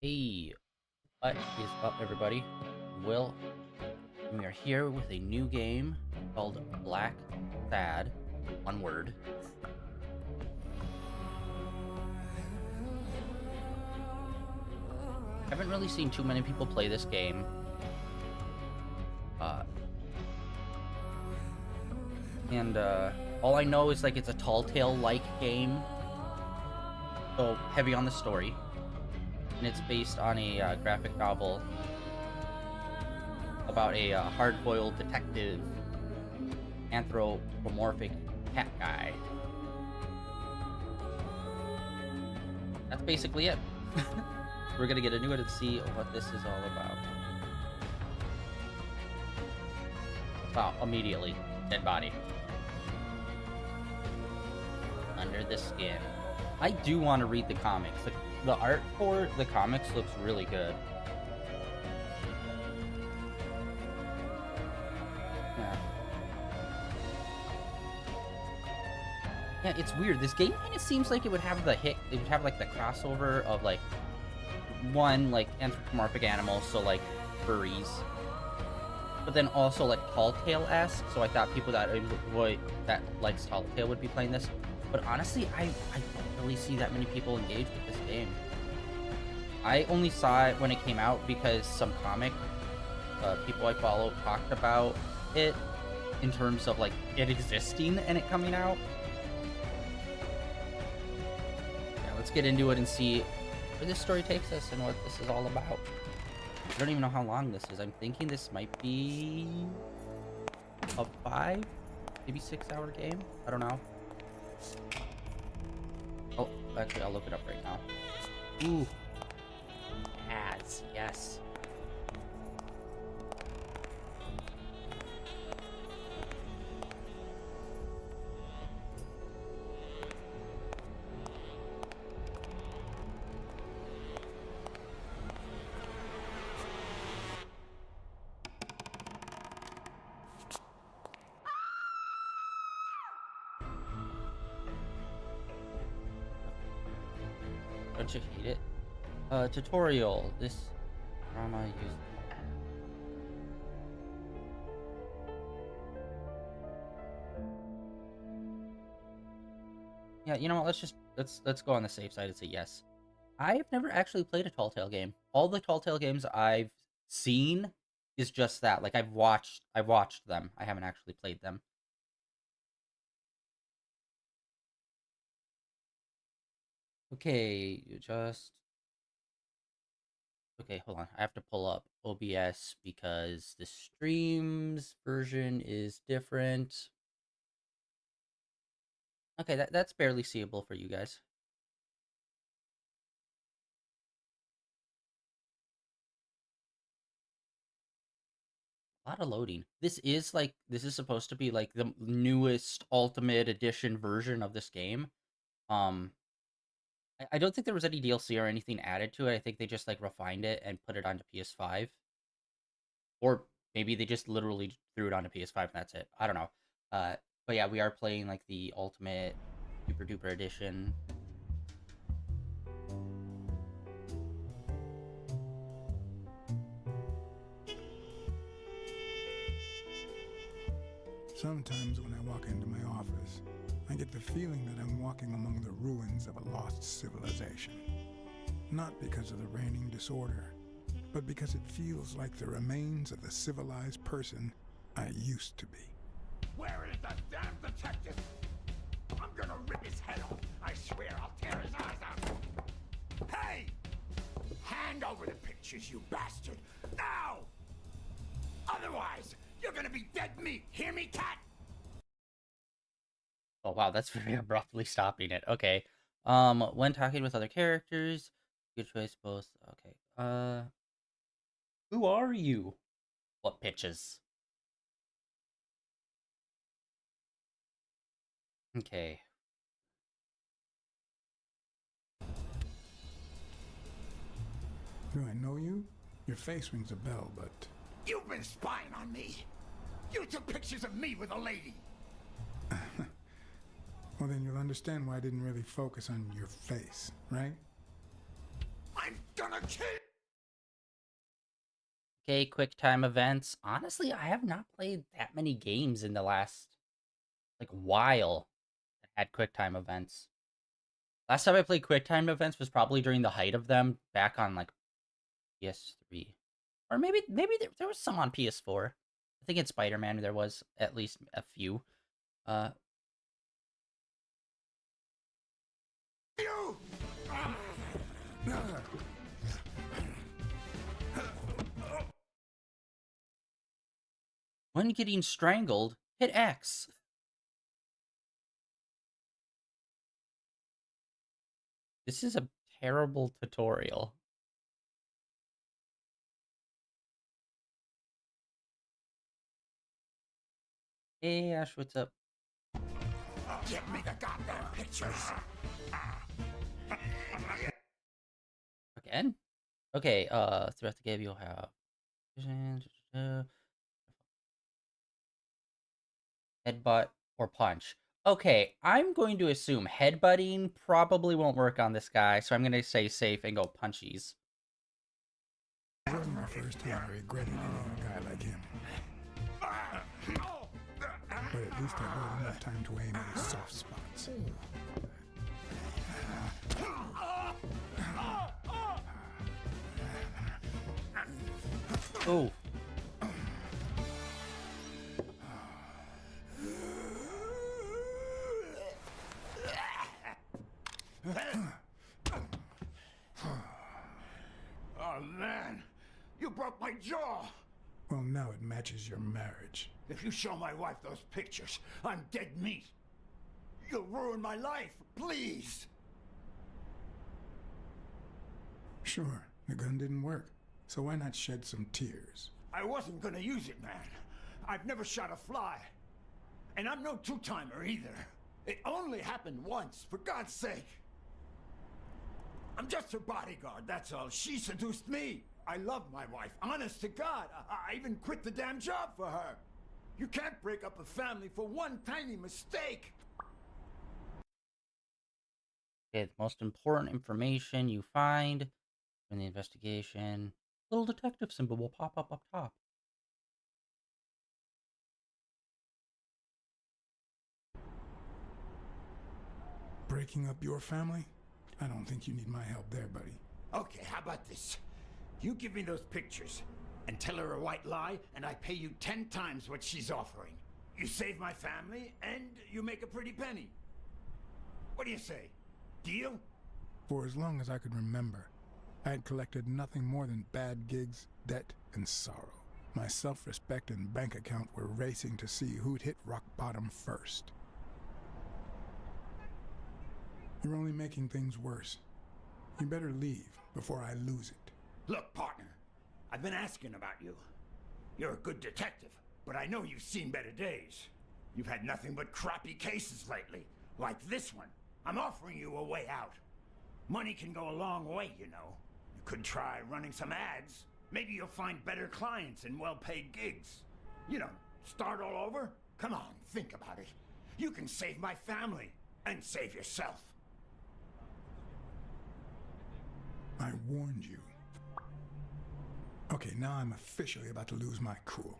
Hey, what is up, everybody? Will, we are here with a new game called Blacksad. One word. Haven't really seen too many people play this game. Uh, and all I know is like it's a Tall Tale-like game, so heavy on the story, and it's based on a graphic novel about a hard-boiled detective, anthropomorphic cat guy. That's basically it. We're gonna get into it and see what this is all about. Wow, immediately. Dead body. Under the skin. I do want to read the comics. The art for the comics looks really good. Yeah. Yeah, it's weird. This game kind of seems like it would have the hit. It would have like the crossover of like one like anthropomorphic animals, so like furries, but then also like Tall Tale-esque. So I thought people that likes Tall Tale would be playing this. But honestly, I don't really see that many people engaged with this game. I only saw it when it came out because some comic people I follow talked about it in terms of like it existing and it coming out. Yeah, let's get into it and see where this story takes us and what this is all about. I don't even know how long this is. I'm thinking this might be a 5, maybe 6-hour game. I don't know. Oh, actually, I'll look it up right now. Ooh. Ads, yes. Don't you hate it? Tutorial. This drama used. Yeah, you know what? Let's go on the safe side and say yes. I've never actually played a Tall Tale game. All the Tall Tale games I've seen is just that. Like I've watched them. I haven't actually played them. Okay, you just okay, hold on. I have to pull up OBS because the streams version is different. Okay, that's barely seeable for you guys. A lot of loading. This is supposed to be like the newest Ultimate Edition version of this game. Um, I don't think there was any DLC or anything added to it. I think they just like refined it and put it onto PS5, or maybe they just literally threw it onto PS5 and that's it. I don't know. But yeah, we are playing like the Ultimate Super Duper Edition. Sometimes when I walk into my office, I get the feeling that I'm walking among the ruins of a lost civilization. Not because of the reigning disorder, but because it feels like the remains of the civilized person I used to be. Where is that damn detective? I'm gonna rip his head off. I swear I'll tear his eyes out. Hey! Hand over the pictures, you bastard! Now! Otherwise, you're gonna be dead meat. Hear me, cat? Oh wow, that's very abruptly stopping it. Okay. When talking with other characters, good choice both. Okay. Who are you? What pitches? Okay. Do I know you? Your face rings a bell, but... You've been spying on me. You took pictures of me with a lady. Well, then you'll understand why I didn't really focus on your face, right? I I'm gonna kill you! Okay, quick time events. Honestly, I have not played that many games in the last like while that had quick time events. Last time I played quick time events was probably during the height of them, back on like PS3, or maybe there was some on PS4. I think in Spider-Man there was at least a few. Uh, You! when getting strangled, hit X. This is a terrible tutorial. Hey Ash, what's up? Give me the goddamn pictures! Again? Okay, throughout the game you'll have headbutt or punch. Okay, I'm going to assume headbutting probably won't work on this guy, so I'm going to say safe and go punchies. It wasn't the first time I regretted hitting a guy like him. But at least I got enough time to aim at his soft spots. Oh. Oh man, you broke my jaw! Well, now it matches your marriage. If you show my wife those pictures, I'm dead meat. You'll ruin my life, please! Sure, the gun didn't work, so why not shed some tears? I wasn't gonna use it, man. I've never shot a fly. And I'm no two-timer either. It only happened once, for God's sake. I'm just her bodyguard, that's all. She seduced me. I love my wife, honest to God. I even quit the damn job for her. You can't break up a family for one tiny mistake. Okay, the most important information you find in the investigation. Little detective symbol will pop up top. Breaking up your family? I don't think you need my help there, buddy. Okay, how about this? You give me those pictures and tell her a white lie, and I pay you 10 times what she's offering. You save my family, and you make a pretty penny. What do you say? Deal? For as long as I could remember, I had collected nothing more than bad gigs, debt, and sorrow. My self-respect and bank account were racing to see who'd hit rock bottom first. You're only making things worse. You better leave before I lose it. Look, partner, I've been asking about you. You're a good detective, but I know you've seen better days. You've had nothing but crappy cases lately, like this one. I'm offering you a way out. Money can go a long way, you know. You could try running some ads. Maybe you'll find better clients and well-paid gigs. You know, start all over? Come on, think about it. You can save my family and save yourself. I warned you. Okay, now I'm officially about to lose my cool.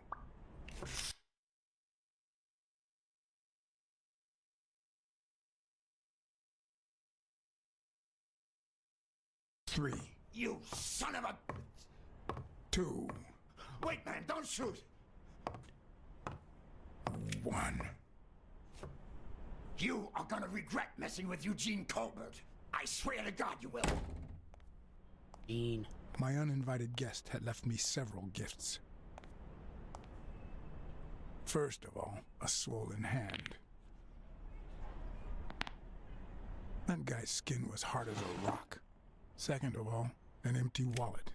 Three, You son of a... 2, Wait, man, don't shoot! 1. You are gonna regret messing with Eugene Colbert. I swear to God you will. Gene. My uninvited guest had left me several gifts. First of all, a swollen hand. That guy's skin was hard as a rock. Second of all, an empty wallet.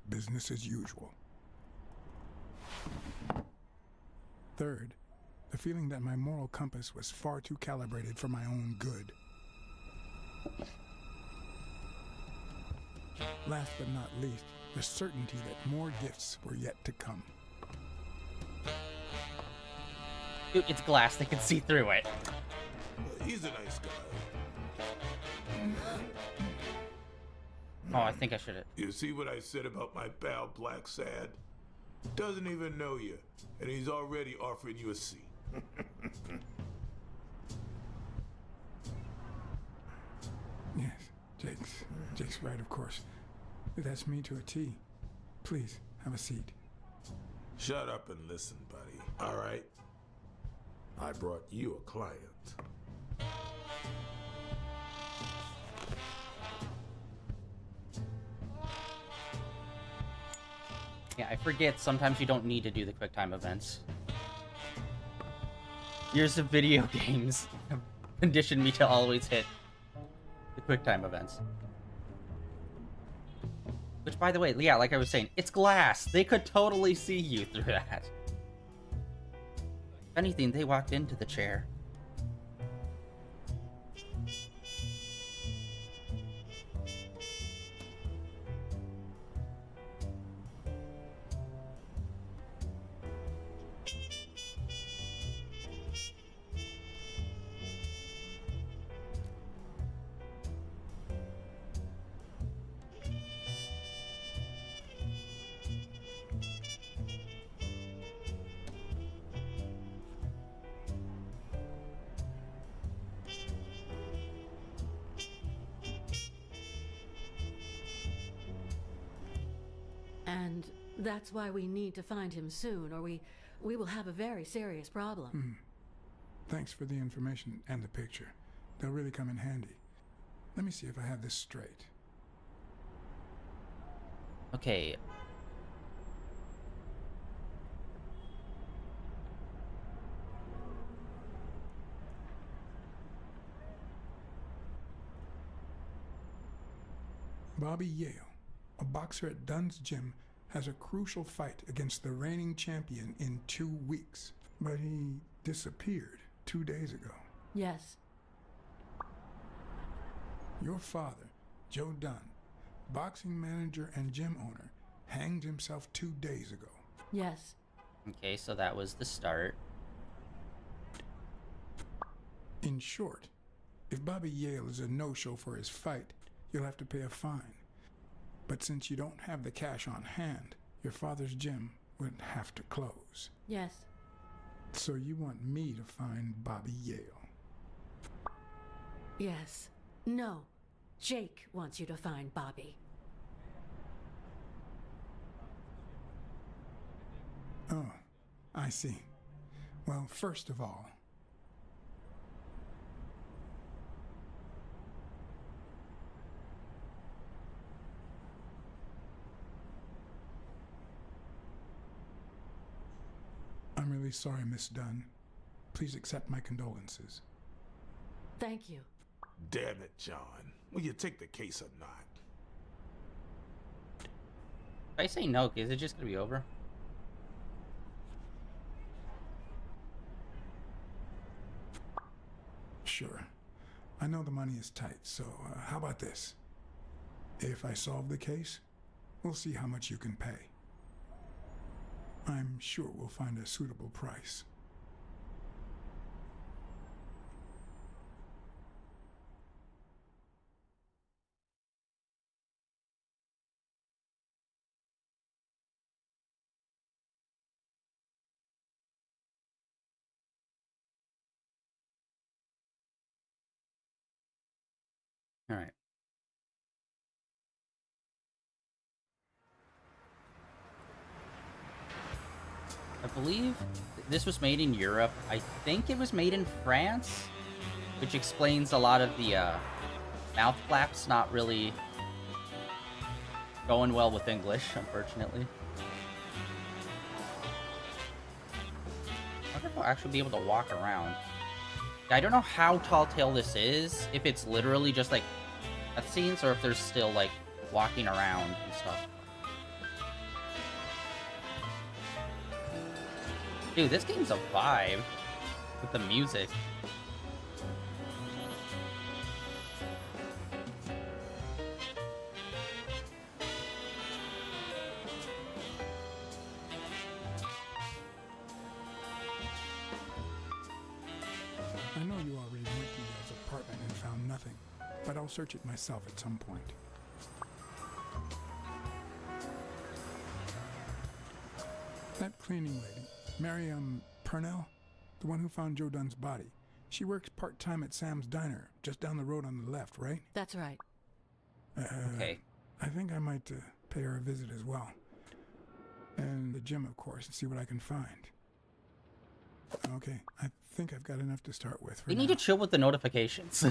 Business as usual. Third, the feeling that my moral compass was far too calibrated for my own good. Last but not least, the certainty that more gifts were yet to come. Dude, it's glass. They can see through it. He's a nice guy. Oh, I think I should have. You see what I said about my pal Blacksad? Doesn't even know you, and he's already offering you a seat. Yes, Jake's right, of course. That's me to a T. Please, have a seat. Shut up and listen, buddy, all right? I brought you a client. Yeah, I forget sometimes you don't need to do the QuickTime events. Years of video games have conditioned me to always hit the QuickTime events. Which, by the way, yeah, like I was saying, it's glass. They could totally see you through that. If anything, they walked into the chair. And that's why we need to find him soon, or we will have a very serious problem. Thanks for the information and the picture. They'll really come in handy. Let me see if I have this straight. Okay. Bobby Yale, a boxer at Dunn's gym, has a crucial fight against the reigning champion in 2 weeks. But he disappeared 2 days ago. Yes. Your father, Joe Dunn, boxing manager and gym owner, hanged himself 2 days ago. Yes. Okay, so that was the start. In short, if Bobby Yale is a no-show for his fight, you'll have to pay a fine. But since you don't have the cash on hand, your father's gym would have to close. Yes. So you want me to find Bobby Yale? Yes. No. Jake wants you to find Bobby. Oh, I see. Well, first of all, I'm really sorry, Miss Dunn. Please accept my condolences. Thank you. Damn it, John. Will you take the case or not? If I say no, is it just gonna be over? Sure. I know the money is tight, so how about this? If I solve the case, we'll see how much you can pay. I'm sure we'll find a suitable price. All right. I believe this was made in Europe. I think it was made in France, which explains a lot of the mouth flaps not really going well with English, unfortunately. I wonder if I'll actually be able to walk around. I don't know how Tall Tale this is, if it's literally just like cutscenes or if there's still like walking around and stuff. Dude, this game's a vibe with the music. I know you already went to Yale's apartment and found nothing, but I'll search it myself at some point. That cleaning lady, Mary, Purnell, the one who found Joe Dunn's body. She works part-time at Sam's Diner, just down the road on the left, right? That's right. Okay. I think I might pay her a visit as well. And the gym, of course, and see what I can find. Okay, I think I've got enough to start with for We now. need to chill with the notifications.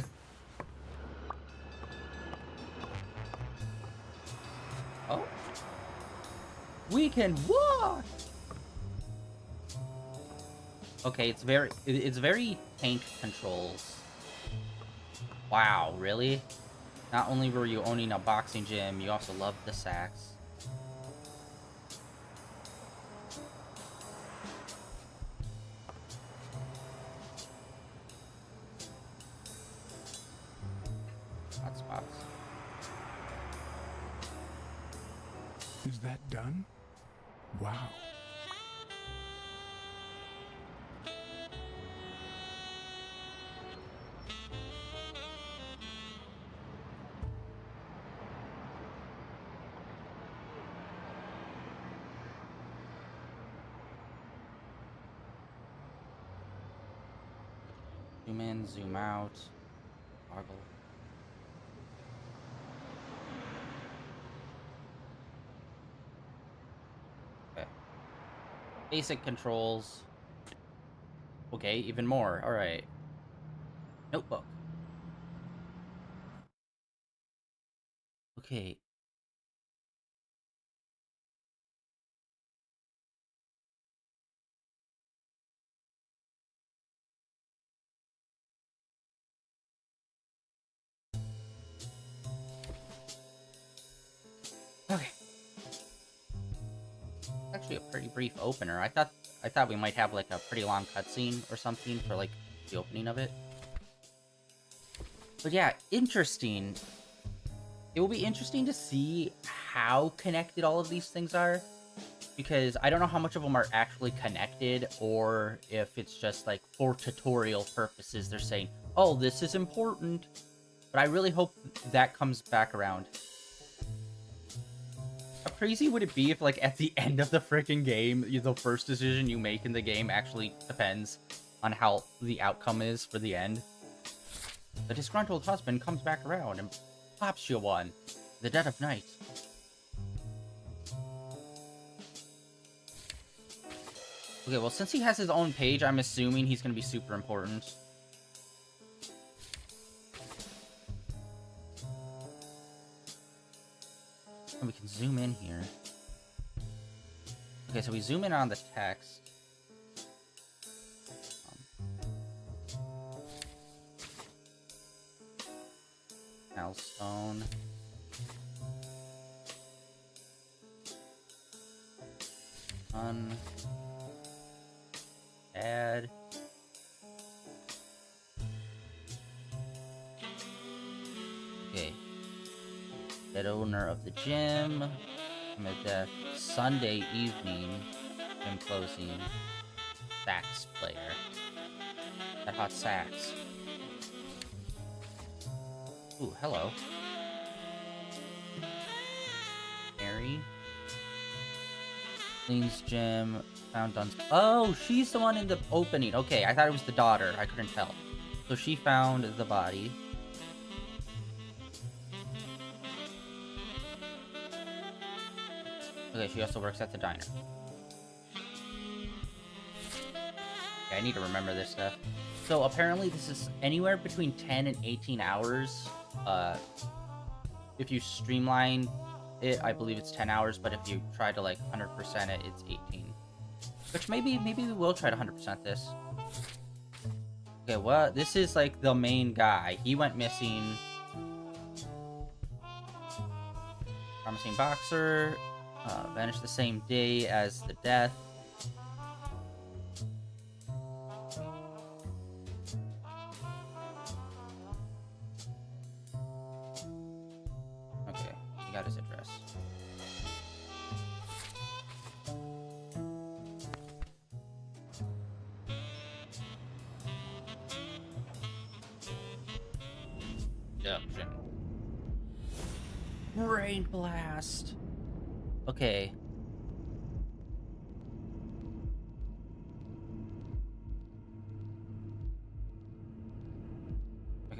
Oh. We can walk! Okay, it's very tank controls. Wow, really? Not only were you owning a boxing gym, you also loved the sax. Hot spots. Is that done? Wow. Zoom in, zoom out. Toggle. Okay. Basic controls. Okay, even more. Alright. Notebook. Okay. Okay. Actually a pretty brief opener. I thought we might have like a pretty long cutscene or something for like the opening of it. But yeah, interesting. It will be interesting to see how connected all of these things are, because I don't know how much of them are actually connected, or if it's just like for tutorial purposes they're saying, oh, this is important. But I really hope that comes back around. How crazy would it be if, like, at the end of the freaking game, the first decision you make in the game actually depends on how the outcome is for the end? The disgruntled husband comes back around and pops you one. The dead of night. Okay, well, since he has his own page, I'm assuming he's gonna be super important. And we can zoom in here. Okay, so we zoom in on the text. Milestone. Add. Okay. Dead owner of the gym. I'm at death. Sunday evening. Gym closing. Sax player. That hot sax. Ooh, hello. Mary. Cleans gym. Found Dunn's. Oh, she's the one in the opening. Okay, I thought it was the daughter. I couldn't tell. So she found the body. Okay, she also works at the diner. Okay, I need to remember this stuff. So apparently this is anywhere between 10 and 18 hours. If you streamline it, I believe it's 10 hours, but if you try to like 100% it, it's 18. Which maybe we will try to 100% this. Okay, well, this is like the main guy. He went missing. Promising boxer. Vanished the same day as the death. Okay, he got his address. Abduction. Brain blast. Okay.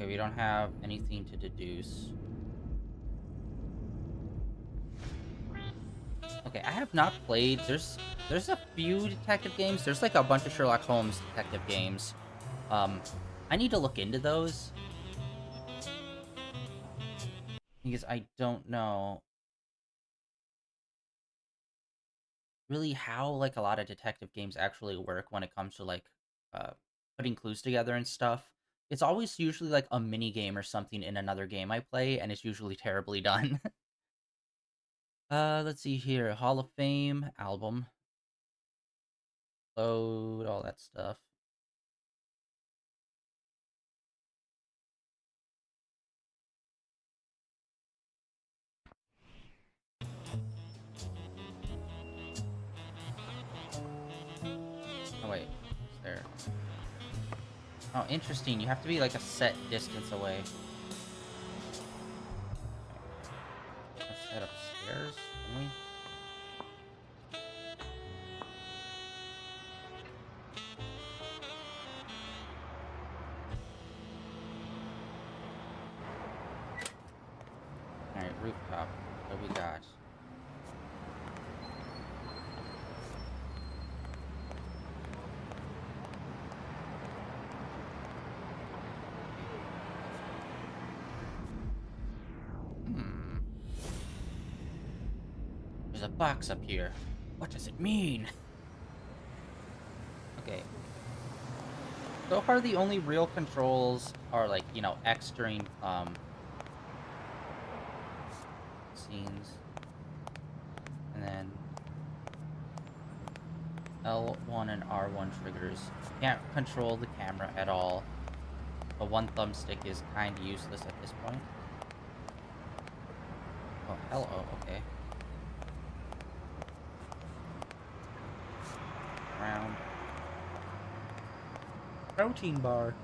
we don't have anything to deduce. Okay, I have not played. There's a few detective games. There's like a bunch of Sherlock Holmes detective games. I need to look into those because I don't know really how like a lot of detective games actually work when it comes to like uh putting clues together and stuff. It's always usually like a mini game or something in another game I play, and it's usually terribly done. Let's see here. Hall of Fame album. Load all that stuff. Oh wait, is there? Oh, interesting. You have to be like a set distance away. Let's head upstairs, can we? Alright, rooftop. What do we got? Hmm. There's a box up here. What does it mean? Okay. So far, the only real controls are like, you know, X during scenes, and then L1 and R1 triggers. Can't control the camera at all. But one thumbstick is kind of useless at this point. Oh, hello. Okay. Round. Protein bar.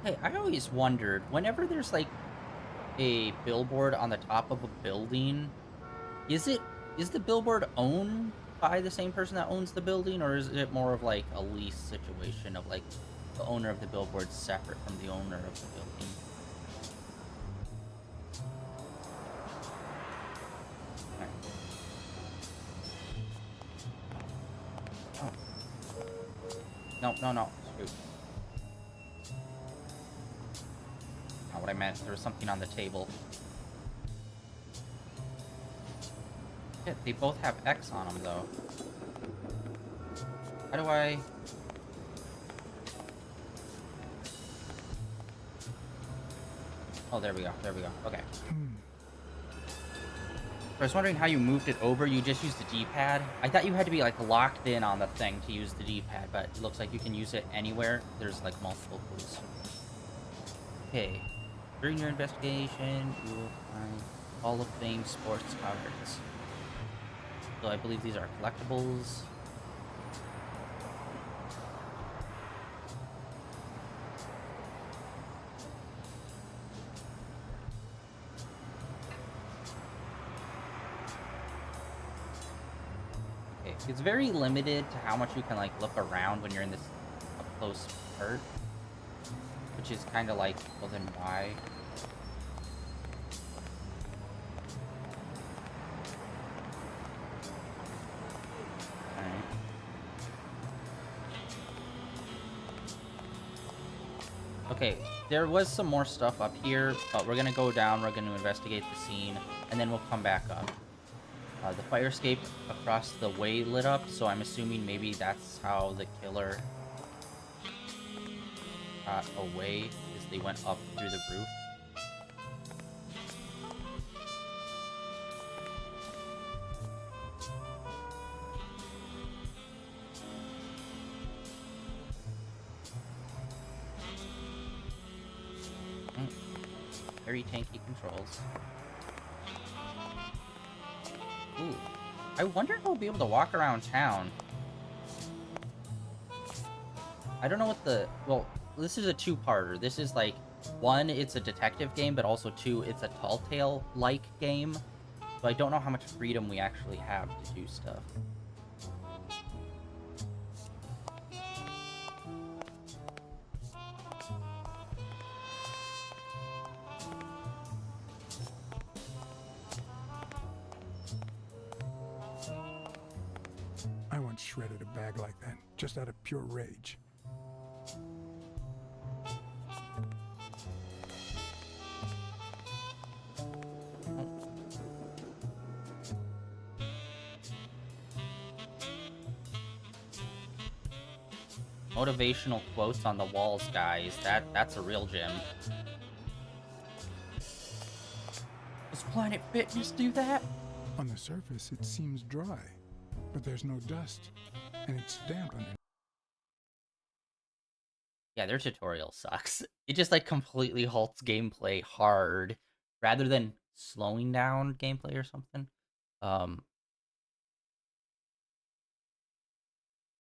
Hey, I always wondered, whenever there's like a billboard on the top of a building, is the billboard owned by the same person that owns the building, or is it more of like a lease situation of like the owner of the billboard separate from the owner of the building? Alright. Oh. No, no, no. Shoot. Not what I meant. There was something on the table. Yeah, they both have X on them, though. How do I... Oh, there we go. There we go. Okay. I was wondering how you moved it over. You just used the D-pad. I thought you had to be, like, locked in on the thing to use the D-pad, but it looks like you can use it anywhere. There's, like, multiple clues. Okay. During your investigation, you will find Hall of Fame sports cards. So I believe these are collectibles. Okay, it's very limited to how much you can like look around when you're in this up close part, which is kind of like, well then why? Okay, there was some more stuff up here, but we're gonna go down, we're gonna investigate the scene, and then we'll come back up. The fire escape across the way lit up, so I'm assuming maybe that's how the killer got away, is they went up through the roof. Very tanky controls. Ooh. I wonder if we'll be able to walk around town. I don't know what the... Well, this is a two-parter. This is like, one, it's a detective game, but also two, it's a Tall Tale-like game. So I don't know how much freedom we actually have to do stuff. once shredded a bag like that, just out of pure rage. Motivational quotes on the walls, guys. That's a real gem. Does Planet Fitness do that? On the surface, it seems dry, but there's no dust, and it's damp under. Yeah, their tutorial sucks. It just like completely halts gameplay hard rather than slowing down gameplay or something.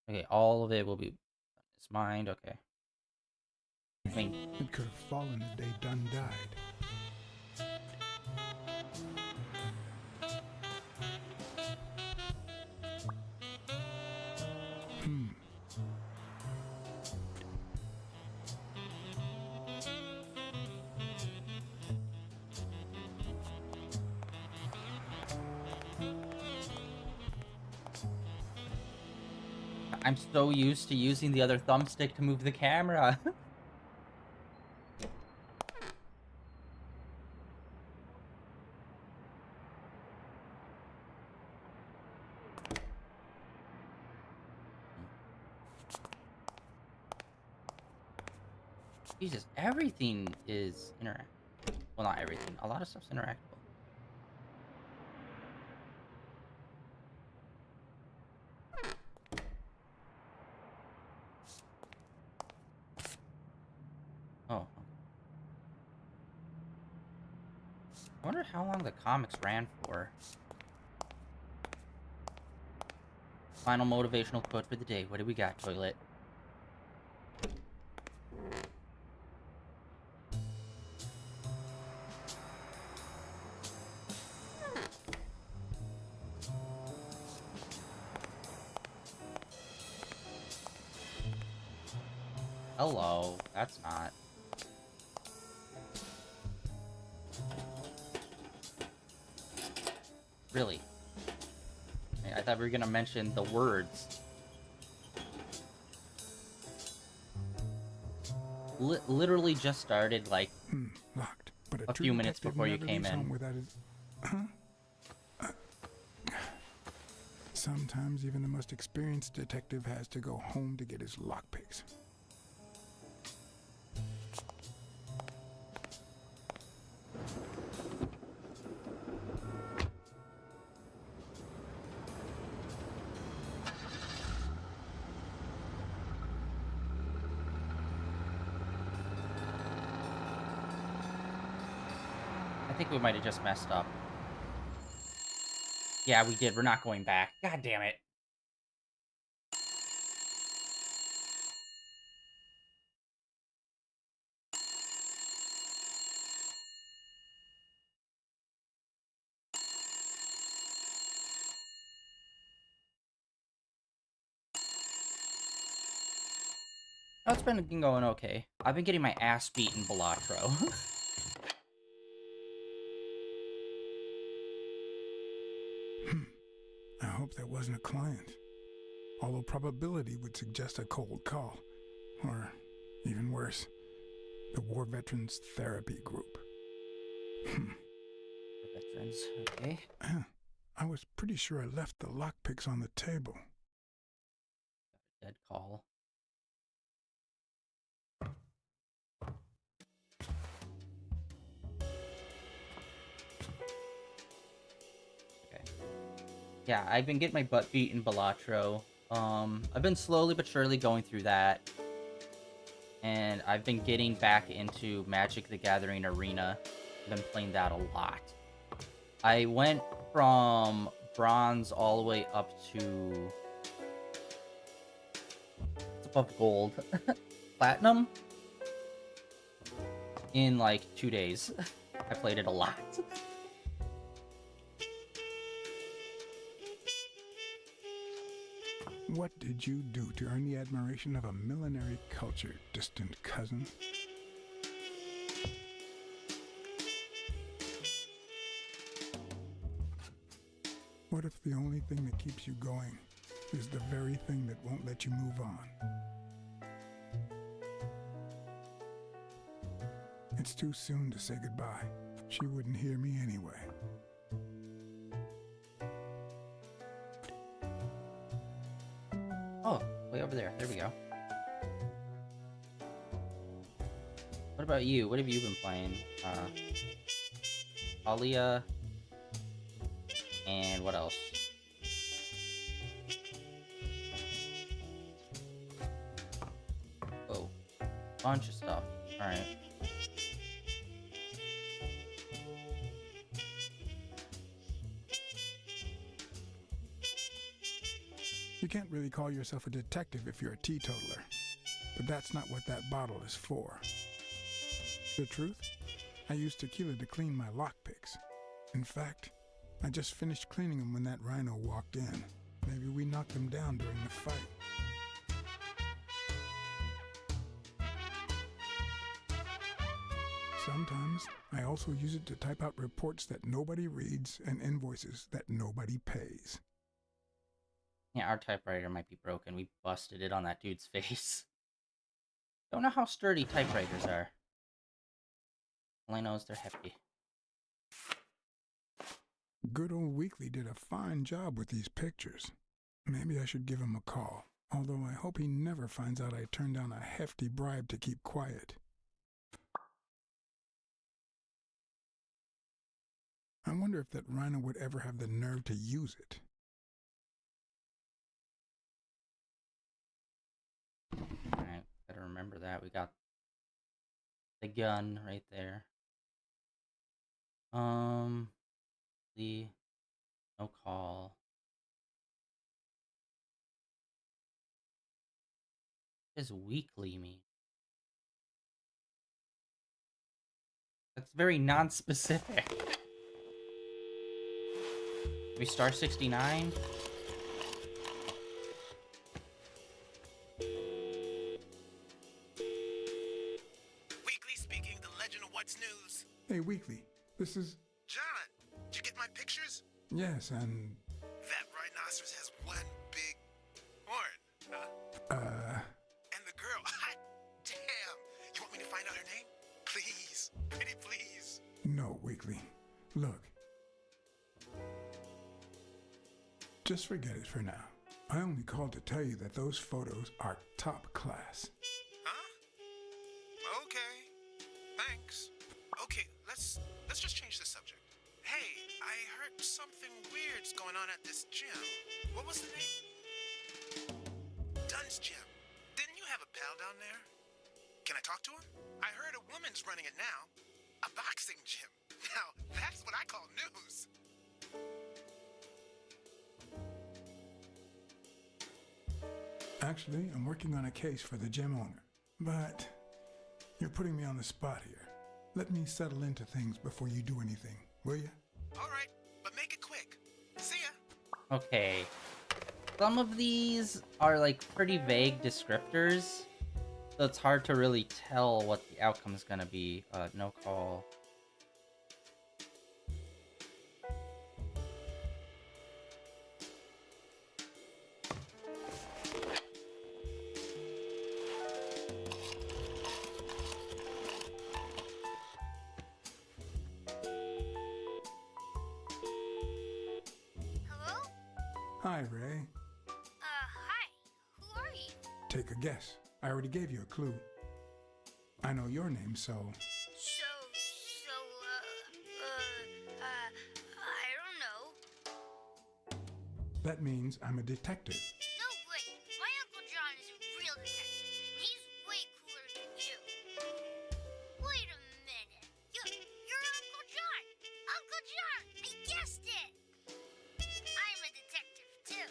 Okay, all of it will be it's mined. Okay. I mean, It could have fallen the day Dunn died. I'm so used to using the other thumbstick to move the camera. Jesus, everything is interactable. Well, not everything. A lot of stuff's interactable. Oh. I wonder how long the comics ran for. Final motivational quote for the day. What do we got, Toilet? Hello. That's not. Really? I thought we were gonna mention the words. Literally just started like Locked. But a true few minutes detective before you never came leaves home in. without his... Sometimes even the most experienced detective has to go home to get his lockpicks. I think we might have just messed up. Yeah, we did. We're not going back. God damn it. Oh, it's been going okay. I've been getting my ass beat in Balatro. I hope that wasn't a client. Although probability would suggest a cold call. Or, even worse, the War Veterans Therapy Group. Veterans, okay. I was pretty sure I left the lockpicks on the table. Dead call. Okay. Yeah, I've been getting my butt beat in Balatro. I've been slowly but surely going through that. And I've been getting back into Magic the Gathering Arena. I've been playing that a lot. I went from bronze all the way up to... it's above gold. Platinum? In like 2 days. I played it a lot. What did you do to earn the admiration of a millinery culture, distant cousin? What if the only thing that keeps you going is the very thing that won't let you move on. It's too soon to say goodbye. She wouldn't hear me anyway. Oh, way over there. There we go. What about you? What have you been playing? Alia. And what else? Oh, bunch of stuff. Alright. You can't really call yourself a detective if you're a teetotaler, but that's not what that bottle is for. The truth? I use tequila to clean my lockpicks. In fact, I just finished cleaning them when that rhino walked in. Maybe we knocked them down during the fight. Sometimes, I also use it to type out reports that nobody reads and invoices that nobody pays. Yeah, our typewriter might be broken. We busted it on that dude's face. Don't know how sturdy typewriters are. All I know is they're hefty. Good old Weekly did a fine job with these pictures. Maybe I should give him a call, although I hope he never finds out I turned down a hefty bribe to keep quiet. I wonder if that rhino would ever have the nerve to use it. Alright, gotta remember that. We got the gun right there. The no call. What does weekly mean? That's very non-specific. We star 69. Weekly speaking, the legend of what's news. Hey, Weekly, this is... John, did you get my pictures? Yes, and... That rhinoceros has one big horn, huh? And the girl, hot damn. You want me to find out her name? Please, pretty please. No, Weekly. Look. Just forget it for now. I only called to tell you that those photos are top class. Huh? Okay, thanks. Okay, let's just change the subject. Hey, I heard something weird's going on at this gym. What was the name? Dunn's Gym. Didn't you have a pal down there? Can I talk to him? I heard a woman's running it now. A boxing gym. Now, that's what I call news. Actually, I'm working on a case for the gym owner. But you're putting me on the spot here. Let me settle into things before you do anything, will you? All right, but make it quick. See ya. Okay. Some of these are like pretty vague descriptors, so it's hard to really tell what the outcome is gonna be. No call. Hello? Hi, Ray. Hi. Who are you? Take a guess. I already gave you a clue. I know your name, so... I don't know. That means I'm a detective. No, wait. My Uncle John is a real detective, and he's way cooler than you. Wait a minute. You're Uncle John! Uncle John! I guessed it! I'm a detective, too.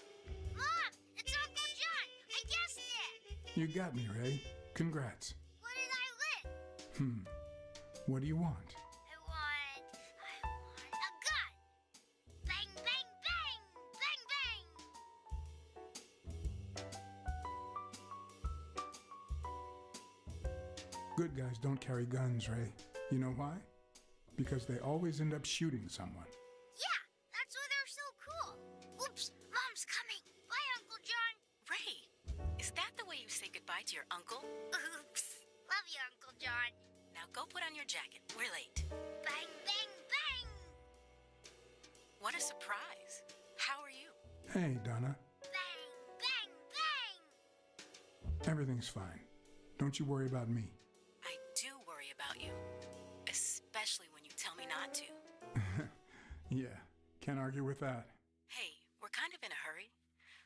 Mom! It's Uncle John! I guessed it! You got me, Ray. Congrats. What did I win? What do you want? I want a gun! Bang, bang, bang! Bang, bang! Good guys don't carry guns, Ray. You know why? Because they always end up shooting someone. Yeah, that's why they're so cool. Oops, Mom's coming. Bye, Uncle John. your uncle. Oops. Love you, Uncle John. Now go put on your jacket. We're late. Bang, bang, bang! What a surprise. How are you? Hey, Donna. Bang, bang, bang! Everything's fine. Don't you worry about me. I do worry about you. Especially when you tell me not to. Yeah, can't argue with that. Hey, we're kind of in a hurry.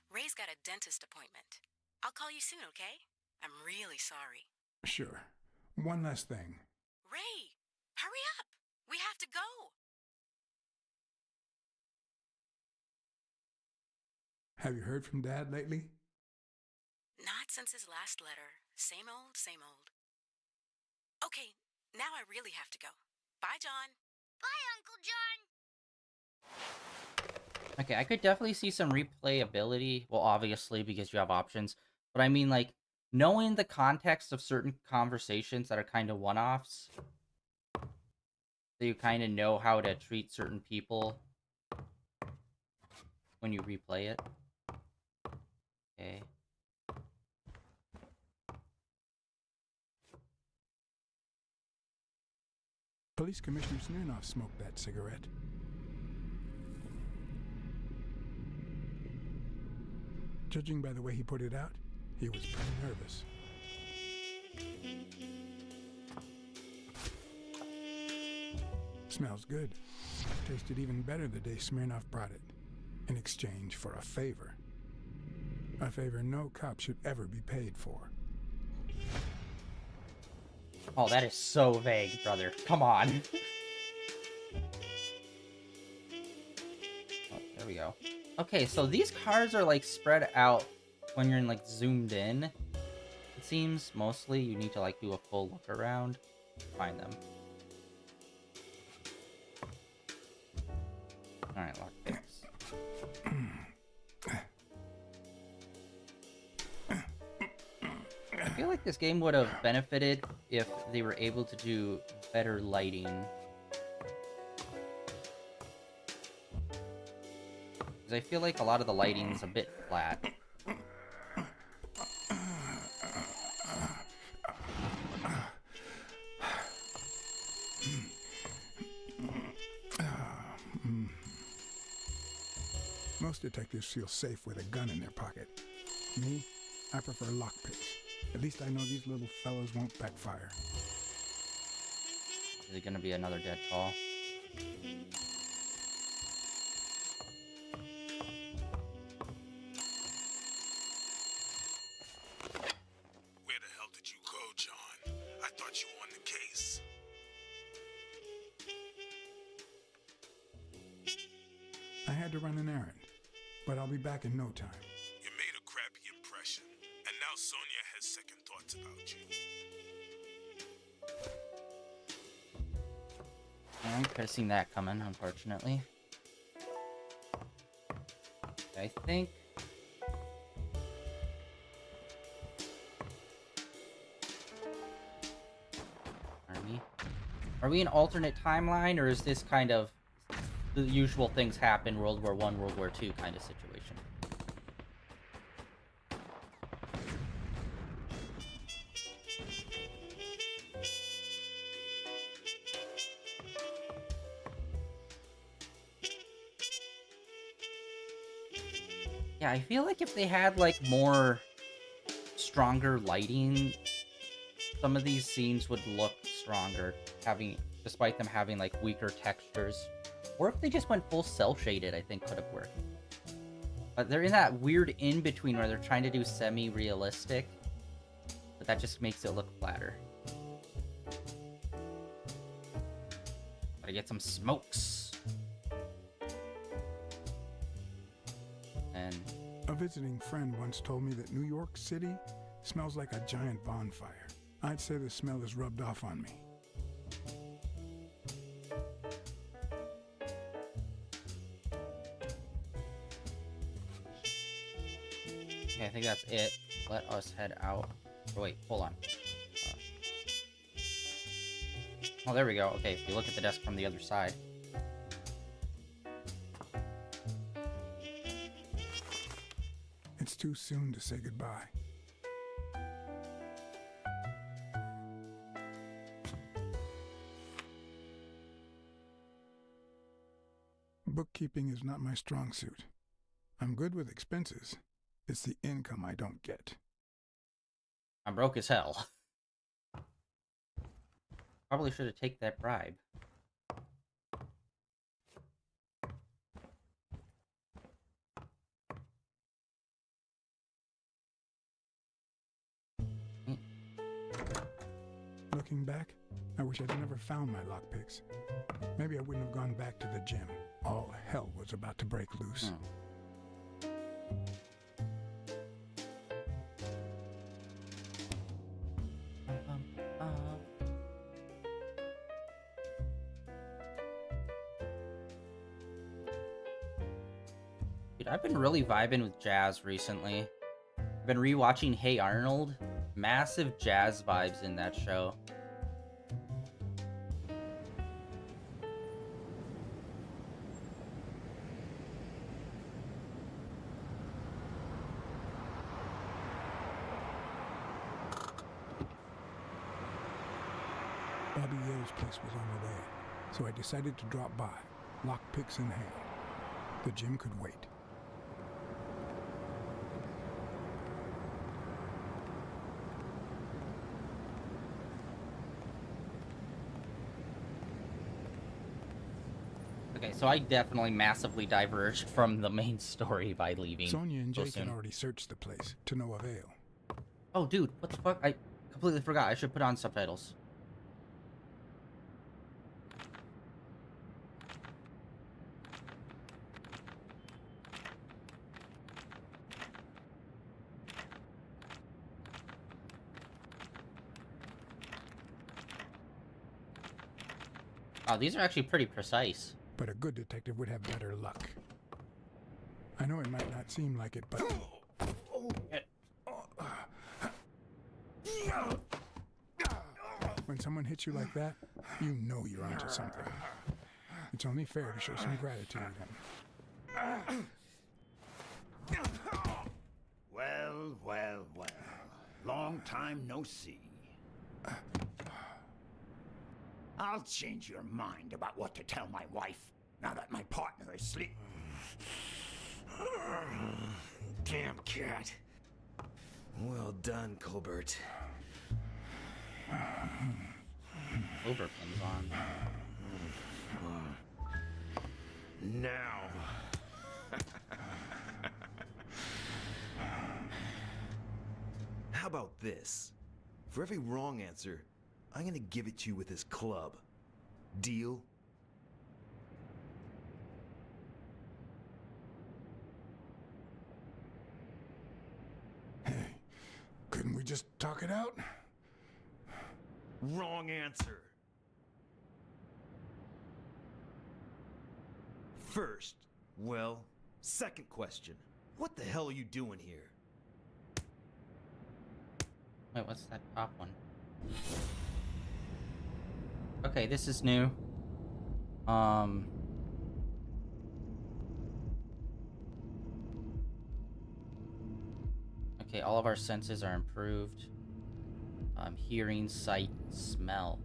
Ray's got a dentist appointment. I'll call you soon, okay? I'm really sorry. Sure. One last thing. Ray, hurry up! We have to go! Have you heard from Dad lately? Not since his last letter. Same old, same old. Okay, now I really have to go. Bye, John. Bye, Uncle John! Okay, I could definitely see some replayability. Well, obviously, because you have options. But I mean, like, knowing the context of certain conversations that are kind of one-offs, so you kind of know how to treat certain people when you replay it. Okay. Police Commissioner Smirnoff smoked that cigarette. Judging by the way he put it out, he was pretty nervous. Smells good. Tasted even better the day Smirnoff brought it, in exchange for a favor. A favor no cop should ever be paid for. Oh, that is so vague, brother. Come on. Oh, there we go. Okay, so these cars are, like, spread out when you're, like, zoomed in. It seems mostly you need to, like, do a full look around to find them. Alright, lockpicks. I feel like this game would have benefited if they were able to do better lighting. Because I feel like a lot of the lighting's a bit flat. Most detectives feel safe with a gun in their pocket. Me, I prefer lockpicks. At least I know these little fellows won't backfire. Is it gonna be another dead call? Where the hell did you go, John? I thought you were on the case. I had to run an errand, but I'll be back in no time. You made a crappy impression, and now Sonia has second thoughts about you. I could have seen that coming, unfortunately. I think... Are we an alternate timeline, or is this kind of the usual things happen, World War I, World War II kind of situation? Yeah, I feel like if they had, like, more stronger lighting, some of these scenes would look stronger, despite them having, like, weaker textures. Or if they just went full cel-shaded, I think could have worked. But they're in that weird in-between where they're trying to do semi-realistic, but that just makes it look flatter. Gotta get some smokes. And A visiting friend once told me that New York City smells like a giant bonfire. I'd say the smell is rubbed off on me. okay, I think that's it. Let us head out. Oh, wait, hold on. Oh, there we go. Okay, if you look at the desk from the other side. It's too soon to say goodbye. Bookkeeping is not my strong suit. I'm good with expenses. It's the income I don't get. I'm broke as hell. Probably should have taken that bribe. Looking back, I wish I'd never found my lockpicks. Maybe I wouldn't have gone back to the gym. All hell was about to break loose. Dude, I've been really vibing with jazz recently. I've been rewatching Hey Arnold. Massive jazz vibes in that show. Bobby Yale's place was on the way, so I decided to drop by, lockpicks in hand. The gym could wait. Okay, so I definitely massively diverged from the main story by leaving. Sonia and so Jake had soon. already searched the place, to no avail. Oh, dude, what the fuck? I completely forgot. I should put on subtitles. Oh, these are actually pretty precise. But a good detective would have better luck. I know it might not seem like it, but... When someone hits you like that, you know you're onto something. It's only fair to show some gratitude. Well, well, well. Long time no see. I'll change your mind about what to tell my wife now that my partner is asleep. Damn cat. Well done, Colbert. Overpins on. Now. How about this? For every wrong answer, I'm gonna give it to you with this club. Deal? Hey, couldn't we just talk it out? Wrong answer. First, well, second question. What the hell are you doing here? Wait, what's that top one? Okay, this is new. Okay, all of our senses are improved. Hearing, sight, smell.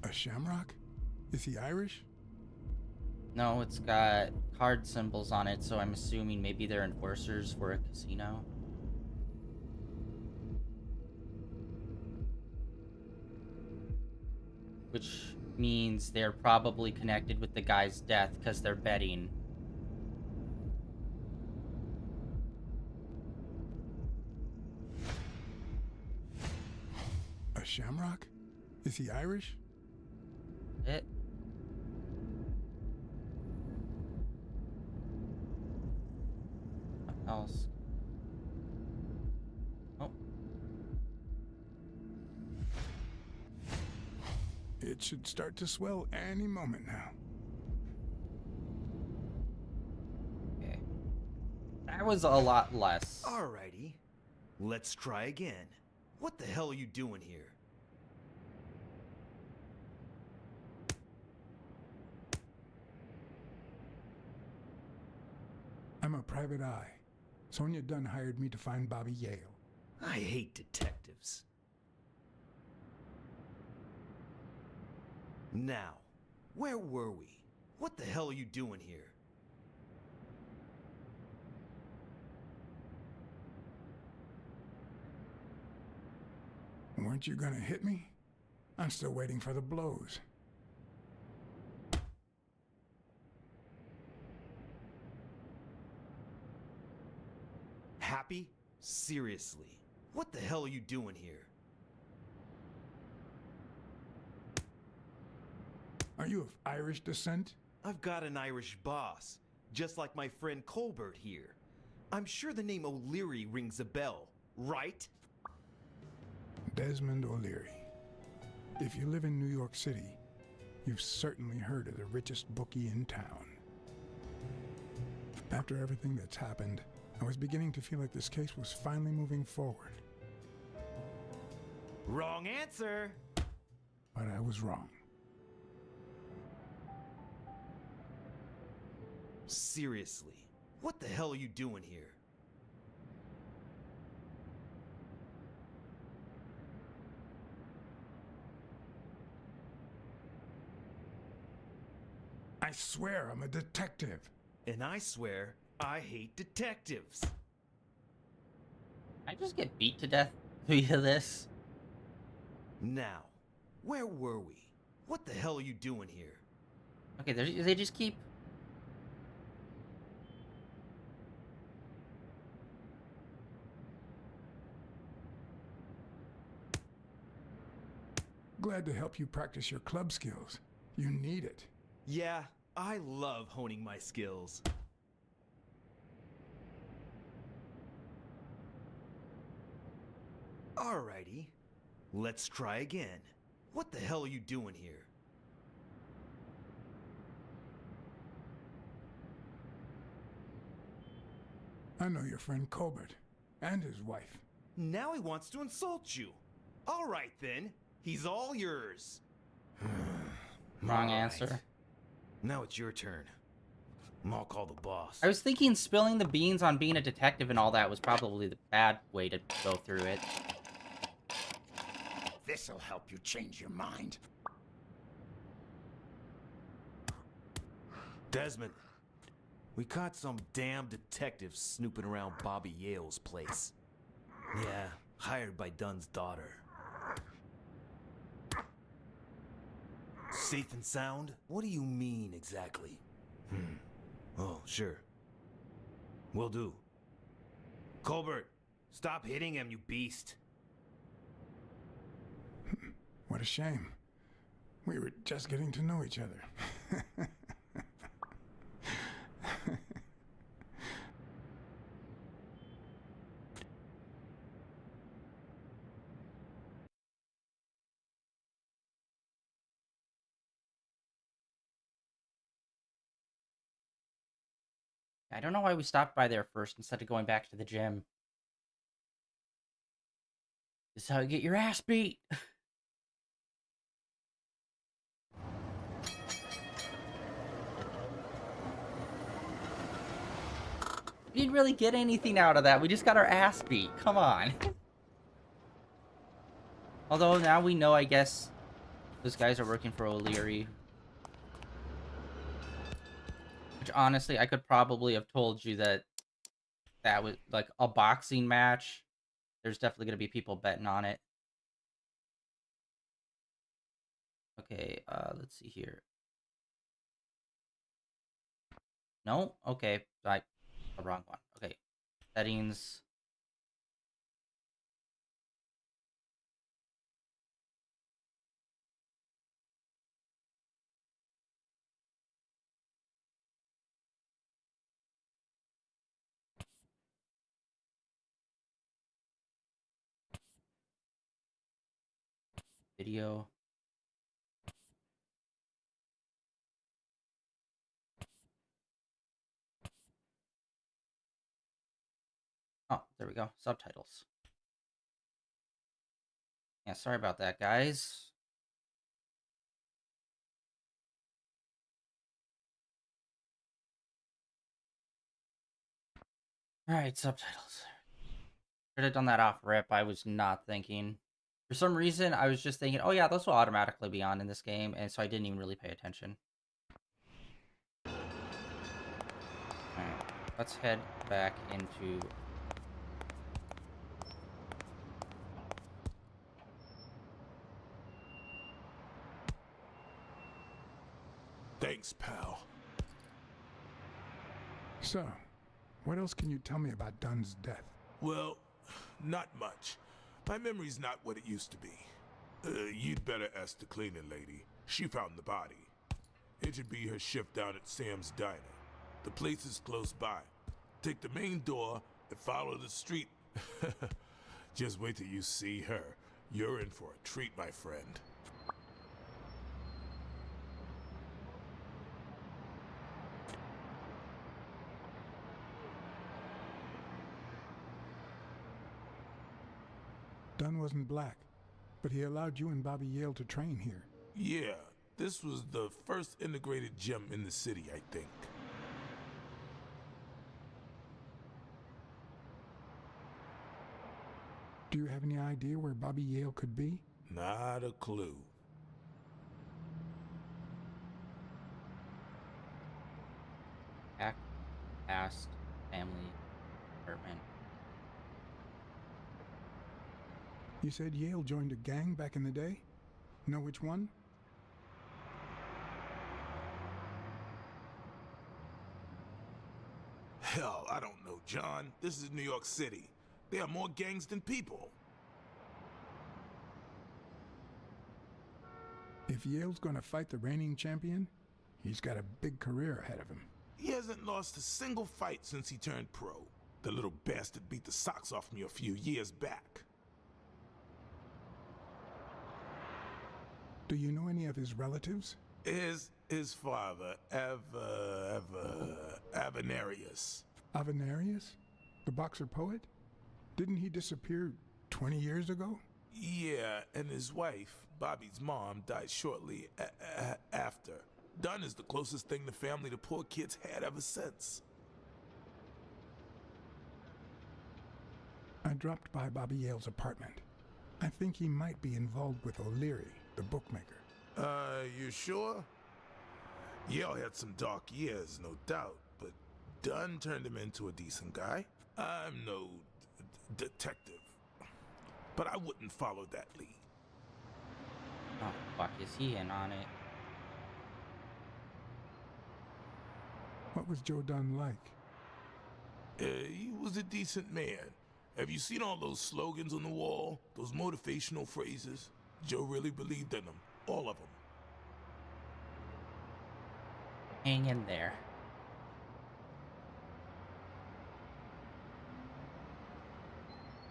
A shamrock? Is he Irish? No, it's got card symbols on it, so I'm assuming maybe they're enforcers for a casino. Which means they're probably connected with the guy's death because they're betting. A shamrock? Is he Irish? It. What else? Oh. It should start to swell any moment now. Okay. That was a lot less. Alrighty. Let's try again. What the hell are you doing here? I'm a private eye. Sonia Dunn hired me to find Bobby Yale. I hate detectives. Now, where were we? What the hell are you doing here? Weren't you gonna hit me? I'm still waiting for the blows. Happy? Seriously. What the hell are you doing here? Are you of Irish descent? I've got an Irish boss, just like my friend Colbert here. I'm sure the name O'Leary rings a bell, right? Desmond O'Leary. If you live in New York City, you've certainly heard of the richest bookie in town. After everything that's happened, I was beginning to feel like this case was finally moving forward. Wrong answer! But I was wrong. Seriously, what the hell are you doing here? I swear I'm a detective. And I swear, I hate detectives. I just get beat to death via this. Now, where were we? What the hell are you doing here? Okay, they just keep... Glad to help you practice your club skills. You need it. Yeah, I love honing my skills. Alrighty, let's try again. What the hell are you doing here? I know your friend Colbert and his wife. Now he wants to insult you. Alright then, he's all yours. Wrong All answer. right. Now it's your turn. I'll call the boss. I was thinking spilling the beans on being a detective and all that was probably the bad way to go through it. This'll help you change your mind. Desmond, we caught some damn detectives snooping around Bobby Yale's place. Yeah, hired by Dunn's daughter. Safe and sound? What do you mean exactly? Oh, sure. Will do. Colbert, stop hitting him, you beast. What a shame. We were just getting to know each other. I don't know why we stopped by there first instead of going back to the gym. This is how you get your ass beat. We didn't really get anything out of that. We just got our ass beat. Come on. Although now we know, I guess, those guys are working for O'Leary. Which, honestly, I could probably have told you that that was, like, a boxing match. There's definitely going to be people betting on it. Okay, let's see here. No? Okay, the wrong one. Okay, settings. Video. Oh, there we go. Subtitles. Yeah, sorry about that, guys. Alright, subtitles. Should have done that off rip. I was not thinking. For some reason, I was just thinking, oh yeah, those will automatically be on in this game, and so I didn't even really pay attention. Alright, let's head back into... Thanks, pal. So, what else can you tell me about Dunn's death? Well, not much. My memory's not what it used to be. You'd better ask the cleaning lady. She found the body. It should be her shift down at Sam's Diner. The place is close by. Take the main door and follow the street. Just wait till you see her. You're in for a treat, my friend. Dunn wasn't black, but he allowed you and Bobby Yale to train here. Yeah, this was the first integrated gym in the city, I think. Do you have any idea where Bobby Yale could be? Not a clue. Back past family apartment. You said Yale joined a gang back in the day? Know which one? Hell, I don't know, John. This is New York City. There are more gangs than people. If Yale's gonna fight the reigning champion, he's got a big career ahead of him. He hasn't lost a single fight since he turned pro. The little bastard beat the socks off me a few years back. Do you know any of his relatives? His father, Avenarius. Avenarius? The boxer poet? Didn't he disappear 20 years ago? Yeah, and his wife, Bobby's mom, died shortly after. Dunn is the closest thing the family the poor kids had ever since. I dropped by Bobby Yale's apartment. I think he might be involved with O'Leary, the bookmaker. You sure? Yale had some dark years, no doubt, but Dunn turned him into a decent guy. I'm no detective, but I wouldn't follow that lead. Oh, fuck, is he in on it? What was Joe Dunn like? He was a decent man. Have you seen all those slogans on the wall? Those motivational phrases? Joe really believed in them. All of them. Hang in there.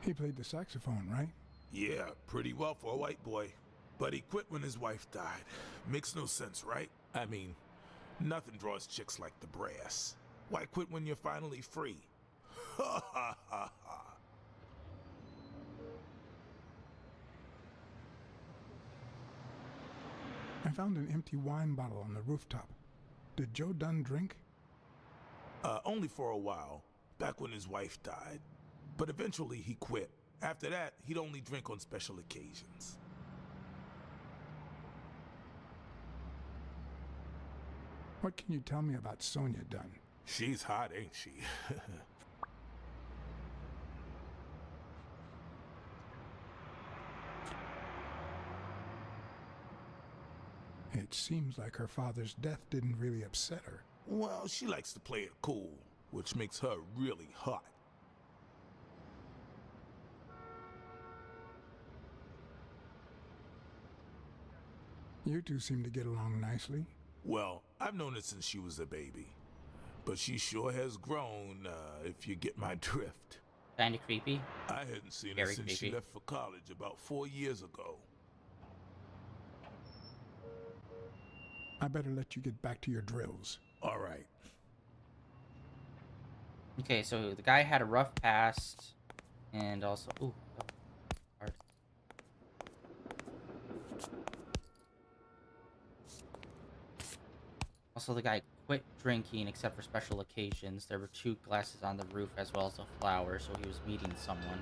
He played the saxophone, right? Yeah, pretty well for a white boy. But he quit when his wife died. Makes no sense, right? I mean, nothing draws chicks like the brass. Why quit when you're finally free? Ha ha ha ha. I found an empty wine bottle on the rooftop. Did Joe Dunn drink? Only for a while, back when his wife died. But eventually he quit. After that, he'd only drink on special occasions. What can you tell me about Sonia Dunn? She's hot, ain't she? It seems like her father's death didn't really upset her. Well, she likes to play it cool, which makes her really hot. You two seem to get along nicely. Well, I've known her since she was a baby. But she sure has grown, if you get my drift. Kinda creepy. I hadn't seen her Very since she creepy. left for college about 4 years ago. I better let you get back to your drills. All right. Okay, so the guy had a rough past, and also... Ooh, hard. Also, the guy quit drinking except for special occasions. There were 2 glasses on the roof as well as a flower, so he was meeting someone.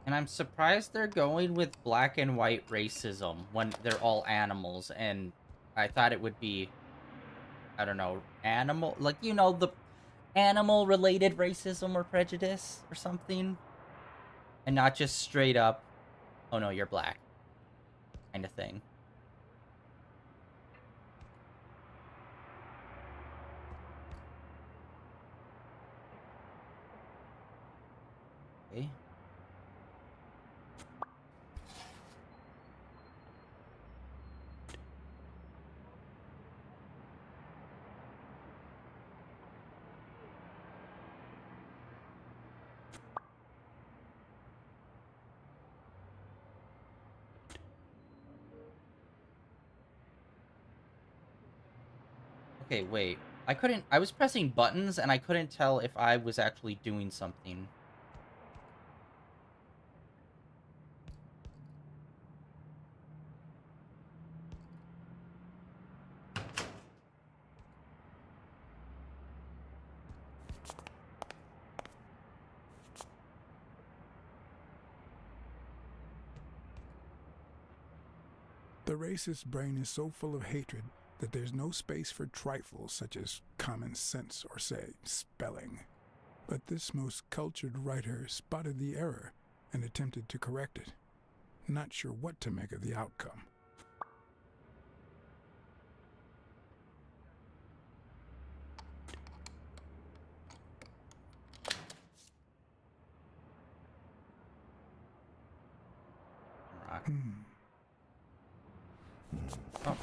And I'm surprised they're going with black and white racism when they're all animals, and I thought it would be, I don't know, animal, like, you know, the animal-related racism or prejudice or something, and not just straight up, oh no, you're black, kind of thing. Okay. Okay, wait. I was pressing buttons and I couldn't tell if I was actually doing something. The racist brain is so full of hatred that there's no space for trifles such as common sense or, say, spelling. But this most cultured writer spotted the error and attempted to correct it. Not sure what to make of the outcome.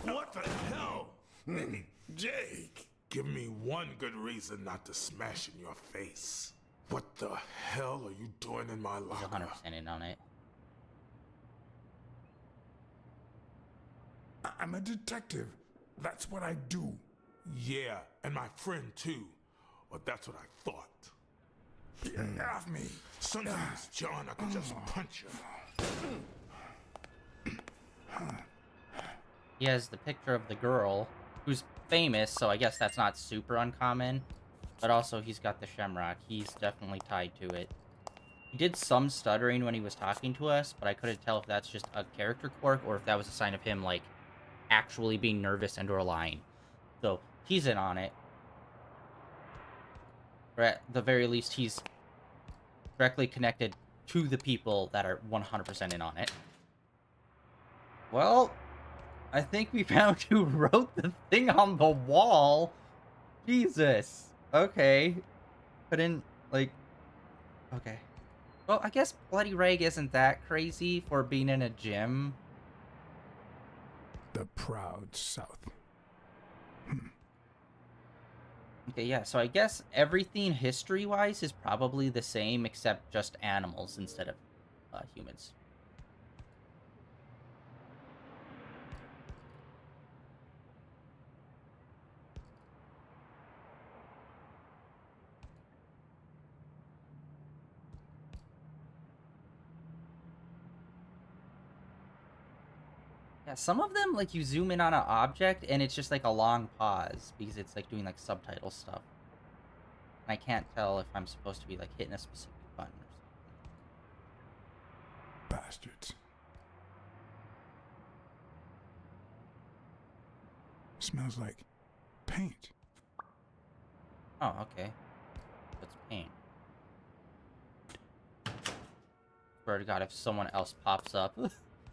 What the hell? Hey, Jake, give me one good reason not to smash in your face. What the hell are you doing in my He's locker? 100% in on it. I'm a detective. That's what I do. Yeah, and my friend too. Or that's what I thought. Get off me. Sometimes, John, I could just punch you. He has the picture of the girl, who's famous, so I guess that's not super uncommon. But also, he's got the Shamrock. He's definitely tied to it. He did some stuttering when he was talking to us, but I couldn't tell if that's just a character quirk or if that was a sign of him, like, actually being nervous and or lying. So, he's in on it. Or at the very least, he's directly connected to the people that are 100% in on it. Well, I think we found who wrote the thing on the wall. Jesus. Okay. Couldn't, like... Okay. Well, I guess Bloody Rag isn't that crazy for being in a gym. The proud South. Okay, yeah, so I guess everything history-wise is probably the same except just animals instead of humans. Yeah, some of them, like, you zoom in on an object, and it's just, like, a long pause, because it's, like, doing, like, subtitle stuff. And I can't tell if I'm supposed to be, like, hitting a specific button or something. Bastards. Smells like paint. Oh, okay. That's paint. Swear to God, if someone else pops up,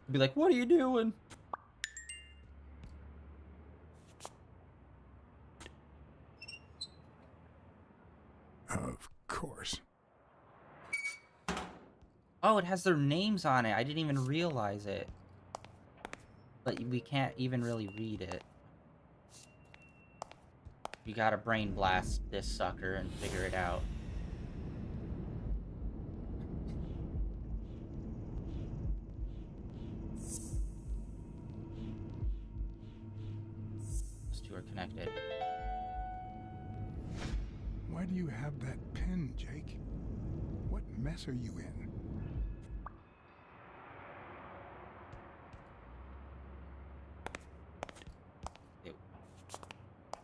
be like, what are you doing? Of course. Oh, it has their names on it. I didn't even realize it. But we can't even really read it. You gotta brain blast this sucker and figure it out. Those two are connected. Why do you have that pen, Jake? What mess are you in?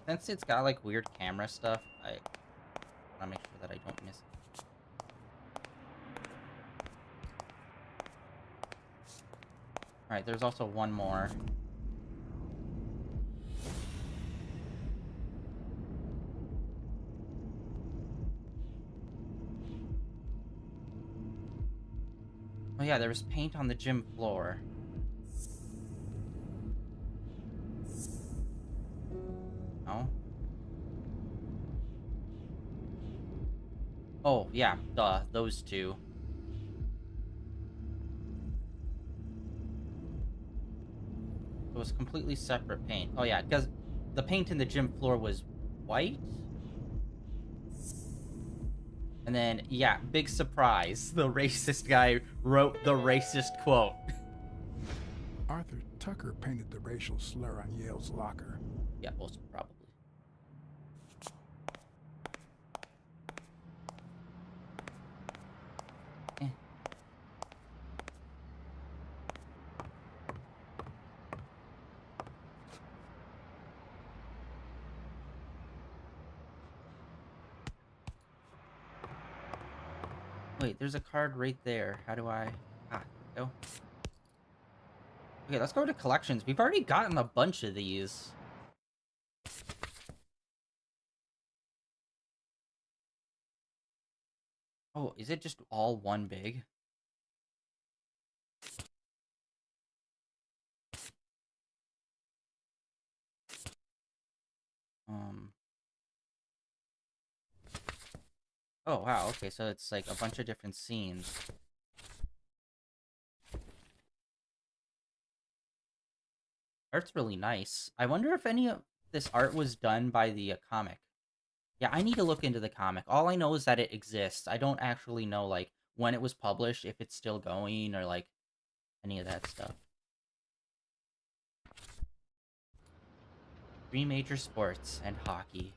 Since it's got like weird camera stuff, I wanna make sure that I don't miss it. Alright, there's also one more. Oh yeah, there was paint on the gym floor. No? Oh, yeah, duh, those two. It was completely separate paint. Oh yeah, because the paint in the gym floor was white? And then, yeah, big surprise. The racist guy wrote the racist quote. Arthur Tucker painted the racial slur on Yale's locker. Yeah, most probably. Eh. Wait, there's a card right there. How do I... Ah, there we go. Okay, let's go to collections. We've already gotten a bunch of these. Oh, is it just all one big? Oh, wow, okay, so it's like a bunch of different scenes. Art's really nice. I wonder if any of this art was done by the comic. Yeah, I need to look into the comic. All I know is that it exists. I don't actually know, like, when it was published, if it's still going, or, like, any of that stuff. 3 major sports and hockey.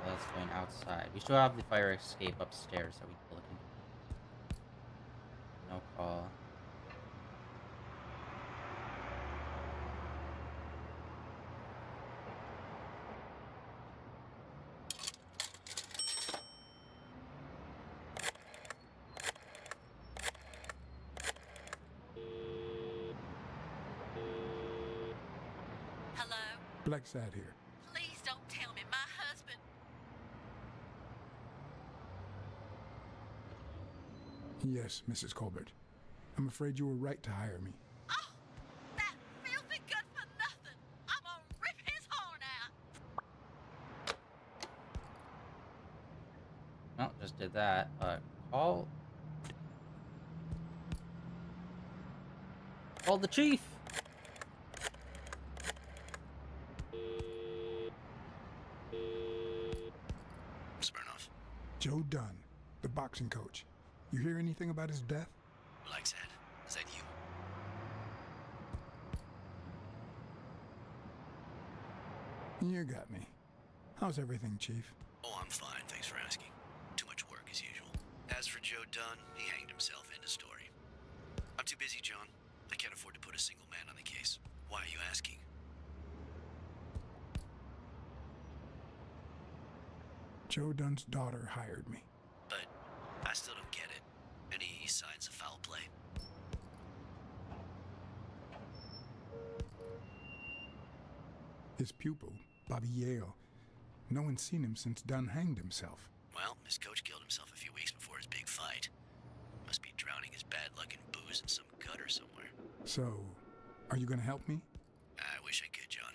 That's going outside. We still have the fire escape upstairs that we can look into. No call. Hello? Blacksad here. Please don't tell me my husband. Yes, Mrs. Colbert. I'm afraid you were right to hire me. Oh, that filthy good for nothing. I'm gonna rip his horn out. No, just did that. Call... Call the chief! Smirnoff. Joe Dunn, the boxing coach. You hear anything about his death? Blacksad. Is that you? You got me. How's everything, Chief? Oh, I'm fine. Thanks for asking. Too much work as usual. As for Joe Dunn, he hanged himself. End of story. I'm too busy, John. I can't afford to put a single man on the case. Why are you asking? Joe Dunn's daughter hired me. But I still don't get it. Any signs of foul play? His pupil, Bobby Yale. No one's seen him since Dunn hanged himself. Well, his coach killed himself a few weeks before his big fight. Must be drowning his bad luck in booze in some gutter somewhere. So, are you gonna help me? I wish I could, John.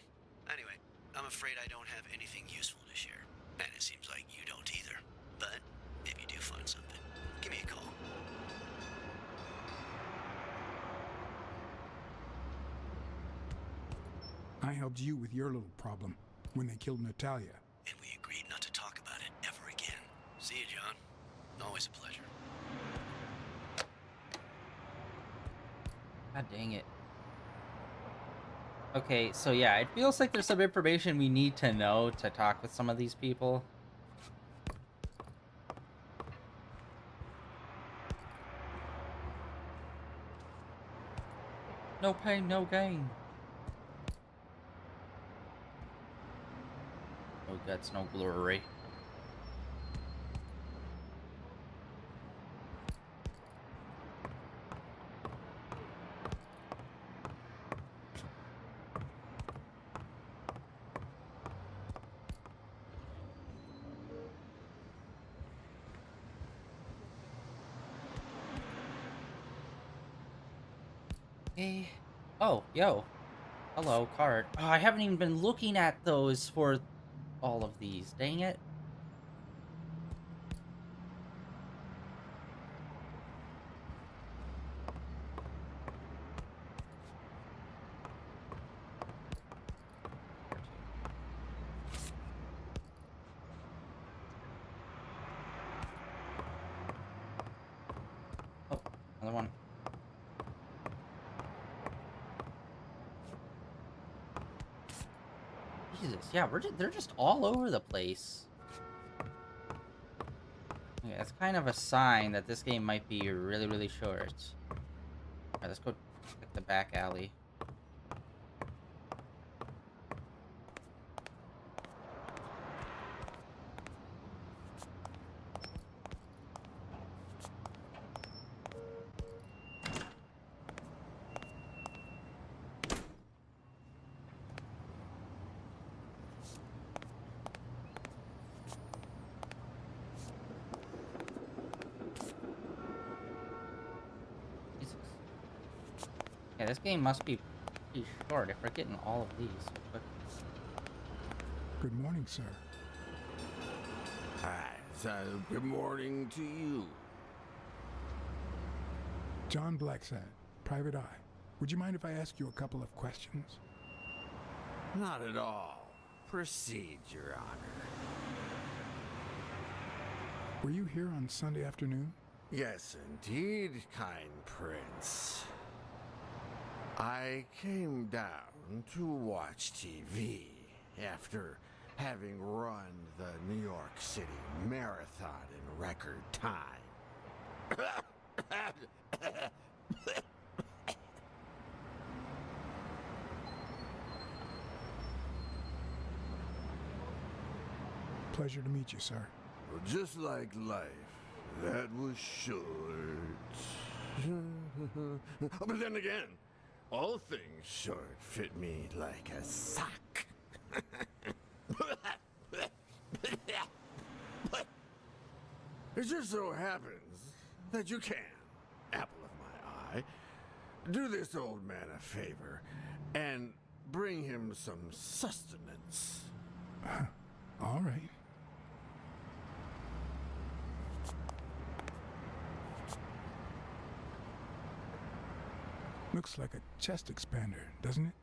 Anyway, I'm afraid I don't have anything useful to share. And it seems like you don't either. But if you do find something, give me a call. I helped you with your little problem when they killed Natalia. And we agreed not to talk about it ever again. See you, John. Always a pleasure. God dang it. Okay, so yeah, it feels like there's some information we need to know to talk with some of these people. No pain, no gain. No guts, no glory. Hey. Oh, yo. Hello, card. Oh, I haven't even been looking at those for all of these. Dang it. Oh, another one. Jesus, yeah, they're just all over the place. Okay, that's kind of a sign that this game might be really, really short. Alright, let's go check the back alley. Jesus. Yeah, this game must be pretty short if we're getting all of these so quick. Good morning, sir. Hi, so good morning to you. John Blacksad, Private Eye. Would you mind if I ask you a couple of questions? Not at all. Proceed, Your Honor. Were you here on Sunday afternoon? Yes, indeed, kind prince. I came down to watch TV after having run the New York City Marathon in record time. Pleasure to meet you, sir. Well, just like life, that was short. But then again, all things short fit me like a sock. It just so happens that you can, apple of my eye, do this old man a favor and bring him some sustenance. All right. Looks like a chest expander, doesn't it?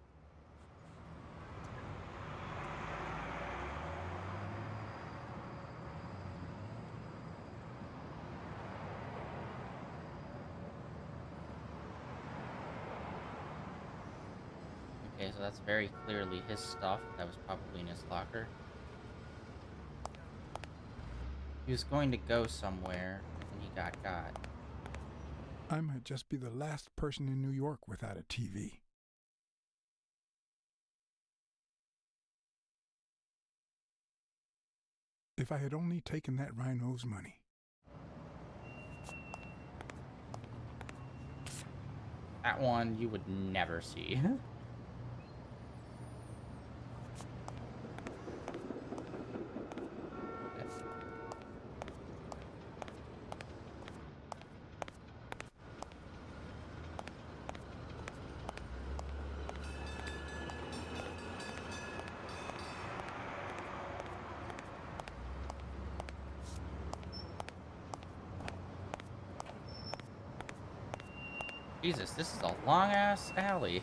Okay, so that's very clearly his stuff. That was probably in his locker. He was going to go somewhere, and he got got. I might just be the last person in New York without a TV. If I had only taken that rhino's money. That one you would never see. Jesus, this is a long-ass alley.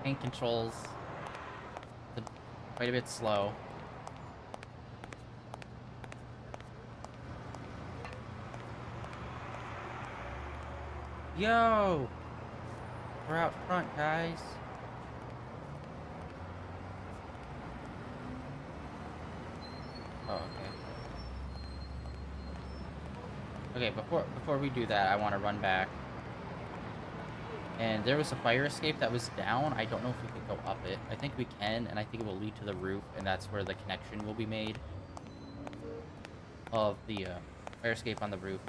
Paint controls quite a bit slow. Yo! We're out front, guys. Oh, okay. Okay, before we do that, I want to run back. And there was a fire escape that was down. I don't know if we could go up it. I think we can, and I think it will lead to the roof, and that's where the connection will be made of the fire escape on the roof.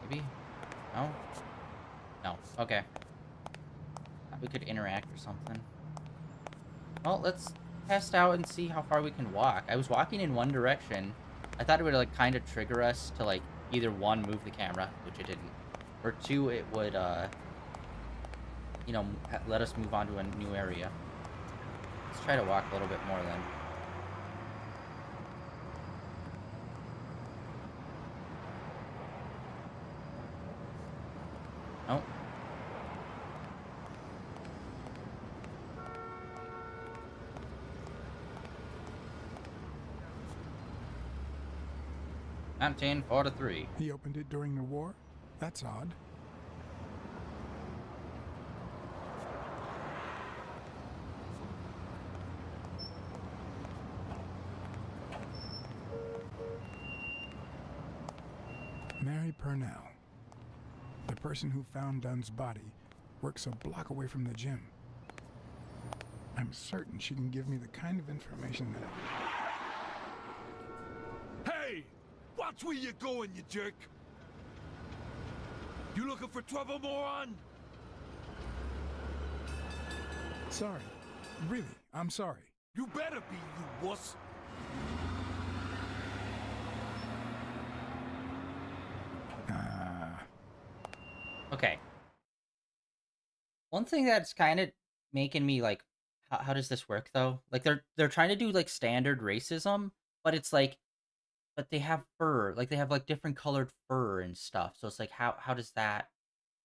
Maybe? No? No. Okay. We could interact or something. Well, let's test out and see how far we can walk. I was walking in one direction. I thought it would, like, kind of trigger us to, like, either one, move the camera, which it didn't, or two, it would, you know, let us move on to a new area. Let's try to walk a little bit more then. Nope. Nineteen 4-3. He opened it during the war? That's odd. Mary Purnell, the person who found Dunn's body, works a block away from the gym. I'm certain she can give me the kind of information that... Hey! Watch where you're going, you jerk! You looking for trouble, moron? Sorry. Really, I'm sorry. You better be, you wuss! Okay. One thing that's kind of making me like, how does this work though? Like they're trying to do like standard racism, but it's like, but they have fur, like they have like different colored fur and stuff. So it's like, how does that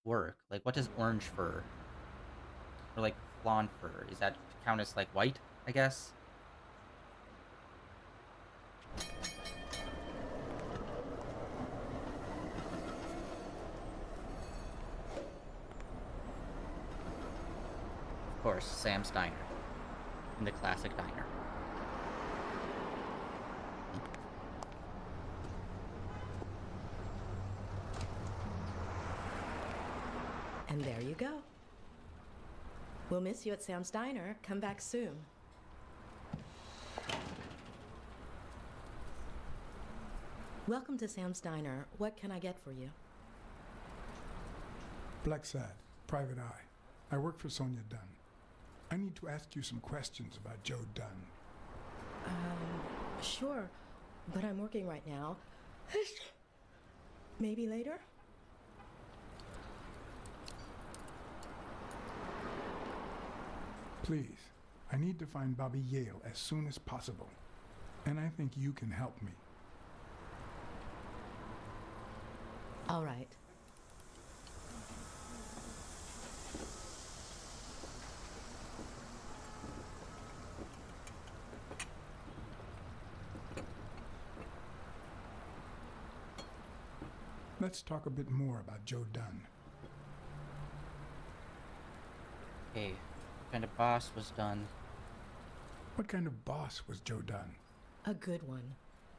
work? Like, what does orange fur or like blonde fur? Is that count as like white? I guess. Of course, Sam's Diner. In the classic diner. And there you go. We'll miss you at Sam's Diner. Come back soon. Welcome to Sam's Diner. What can I get for you? Blacksad, Private Eye. I work for Sonia Dunn. I need to ask you some questions about Joe Dunn. Sure, but I'm working right now. Maybe later? Please, I need to find Bobby Yale as soon as possible. And I think you can help me. All right. Let's talk a bit more about Joe Dunn. Okay, what kind of boss was done? What kind of boss was Joe Dunn? A good one.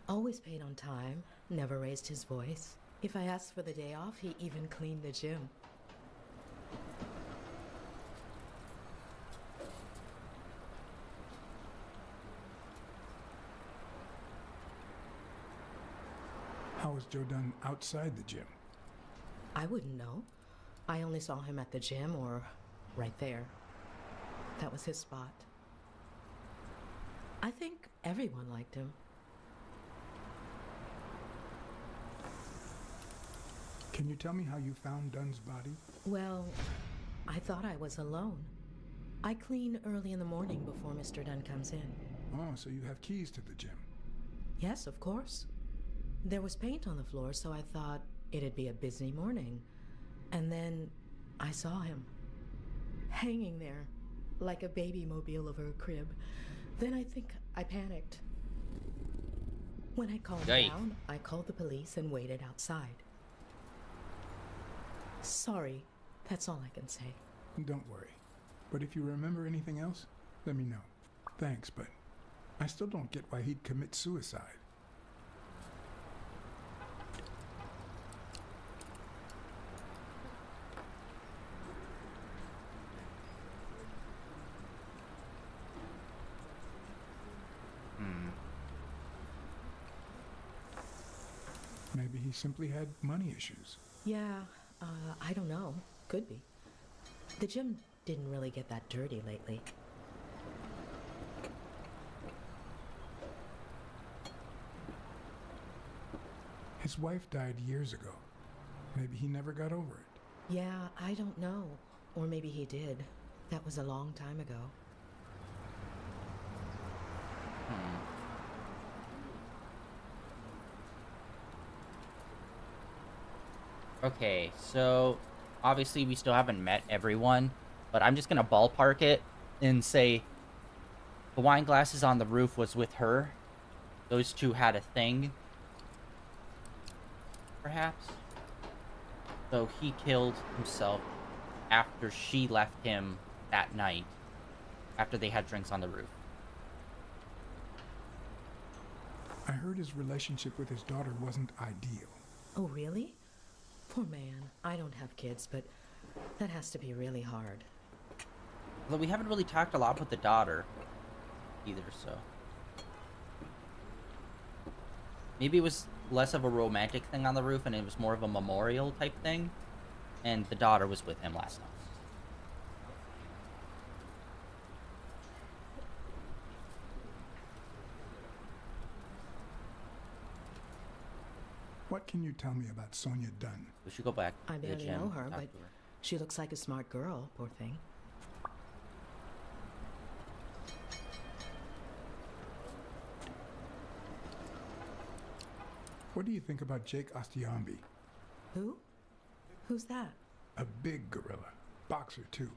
Always paid on time, never raised his voice. If I asked for the day off, he even cleaned the gym. How was Joe Dunn outside the gym? I wouldn't know. I only saw him at the gym or right there. That was his spot. I think everyone liked him. Can you tell me how you found Dunn's body? Well, I thought I was alone. I clean early in the morning before Mr. Dunn comes in. Oh, so you have keys to the gym. Yes, of course. There was paint on the floor, so I thought it'd be a busy morning. And then I saw him, hanging there, like a baby mobile over a crib. Then I think I panicked. When I calmed Yikes. down, I called the police and waited outside. Sorry, that's all I can say. Don't worry. But if you remember anything else, let me know. Thanks, but I still don't get why he'd commit suicide. Maybe he simply had money issues. Yeah, I don't know. Could be. The gym didn't really get that dirty lately. His wife died years ago. Maybe he never got over it. Yeah, I don't know. Or maybe he did. That was a long time ago. Okay, so obviously we still haven't met everyone, but I'm just gonna ballpark it and say the wine glasses on the roof was with her. Those two had a thing, perhaps. So he killed himself after she left him that night, after they had drinks on the roof. I heard his relationship with his daughter wasn't ideal. Oh, really? Poor man. I don't have kids, but that has to be really hard. Although we haven't really talked a lot with the daughter either, so maybe it was less of a romantic thing on the roof and it was more of a memorial type thing, and the daughter was with him last night. What can you tell me about Sonia Dunn? We should go back I to the barely gym. know her, talk but to her. she looks like a smart girl, poor thing. What do you think about Jake Ostiambi? Who? Who's that? A big gorilla. Boxer, too.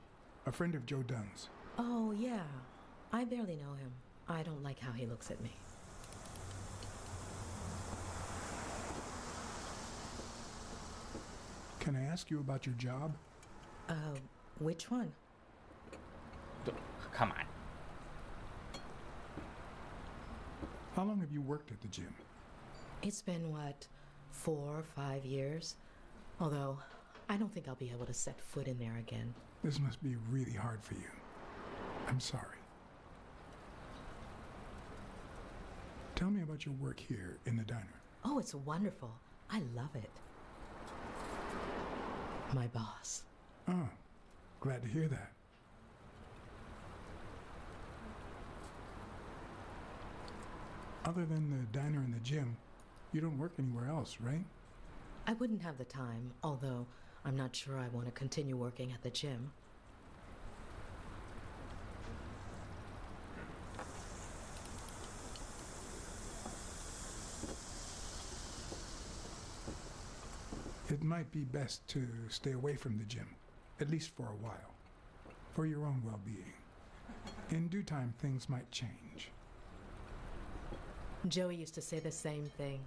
A friend of Joe Dunn's. Oh, yeah. I barely know him. I don't like how he looks at me. Can I ask you about your job? Which one? Come on. How long have you worked at the gym? It's been, what, 4 or 5 years? Although, I don't think I'll be able to set foot in there again. This must be really hard for you. I'm sorry. Tell me about your work here in the diner. Oh, it's wonderful. I love it. My boss. Oh, glad to hear that. Other than the diner and the gym, you don't work anywhere else, right? I wouldn't have the time, although I'm not sure I want to continue working at the gym. It might be best to stay away from the gym, at least for a while, for your own well-being. In due time, things might change. Joey used to say the same thing.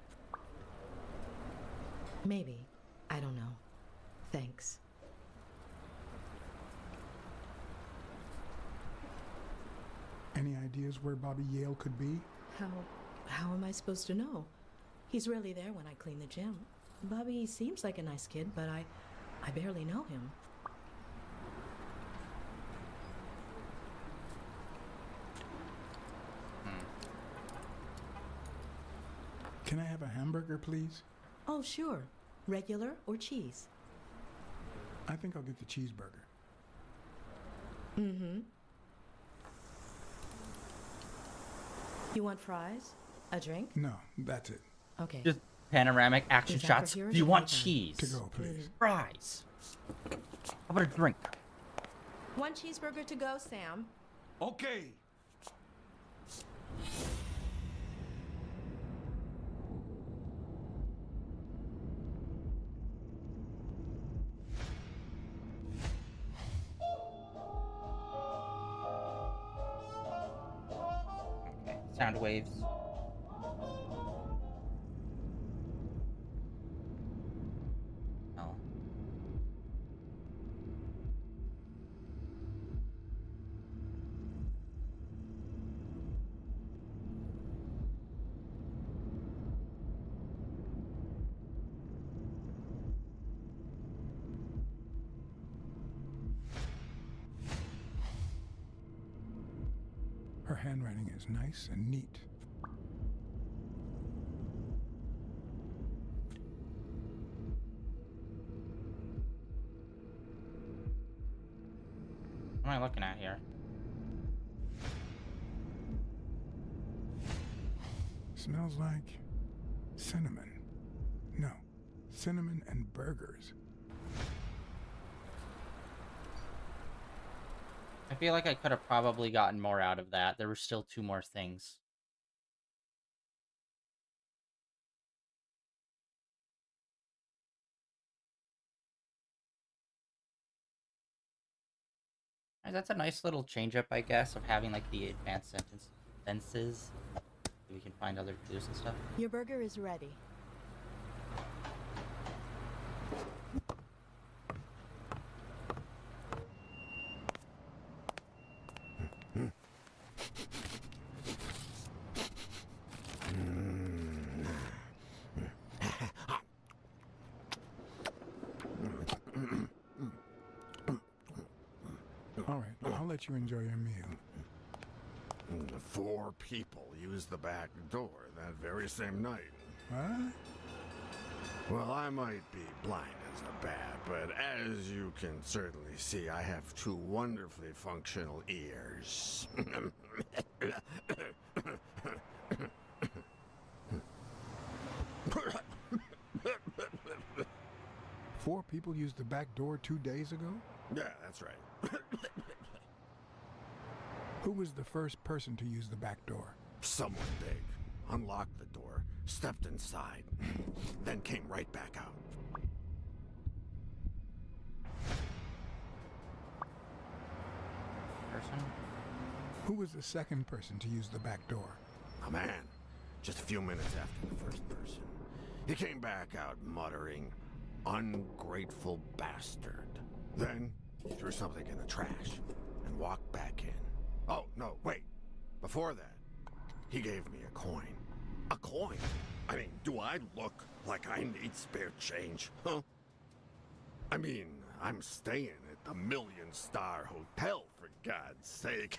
Maybe. I don't know. Thanks. Any ideas where Bobby Yale could be? How am I supposed to know? He's rarely there when I clean the gym. Bobby seems like a nice kid, but I barely know him. Can I have a hamburger, please? Oh, sure. Regular or cheese? I think I'll get the cheeseburger. Mm-hmm. You want fries? A drink? No, that's it. Okay. Just panoramic action Is that shots. for here or Do you to want go down? cheese? To go, please. Fries. How about a drink? One cheeseburger to go, Sam. Okay. Sound waves. handwriting is nice and neat. What am I looking at here? Smells like cinnamon. No, cinnamon and burgers. I feel like I could have probably gotten more out of that. There were still 2 more things. That's a nice little change up, I guess, of having like the advanced sentences. We can find other clues and stuff. Your burger is ready. All right, I'll let you enjoy your meal. 4 people used the back door that very same night. What? Well, I might be blind as a bat, but as you can certainly see, I have 2 wonderfully functional ears. 4 people used the back door 2 days ago? Yeah, that's right. Who was the first person to use the back door? Someone big unlocked the door, stepped inside, then came right back out. Person? Who was the second person to use the back door? A man, just a few minutes after the first person. He came back out muttering, "Ungrateful bastard." Then he threw something in the trash and walked back in. Oh, no, wait. Before that, he gave me a coin. A coin? I mean, do I look like I need spare change, huh? I mean, I'm staying at the million-star hotel, for God's sake.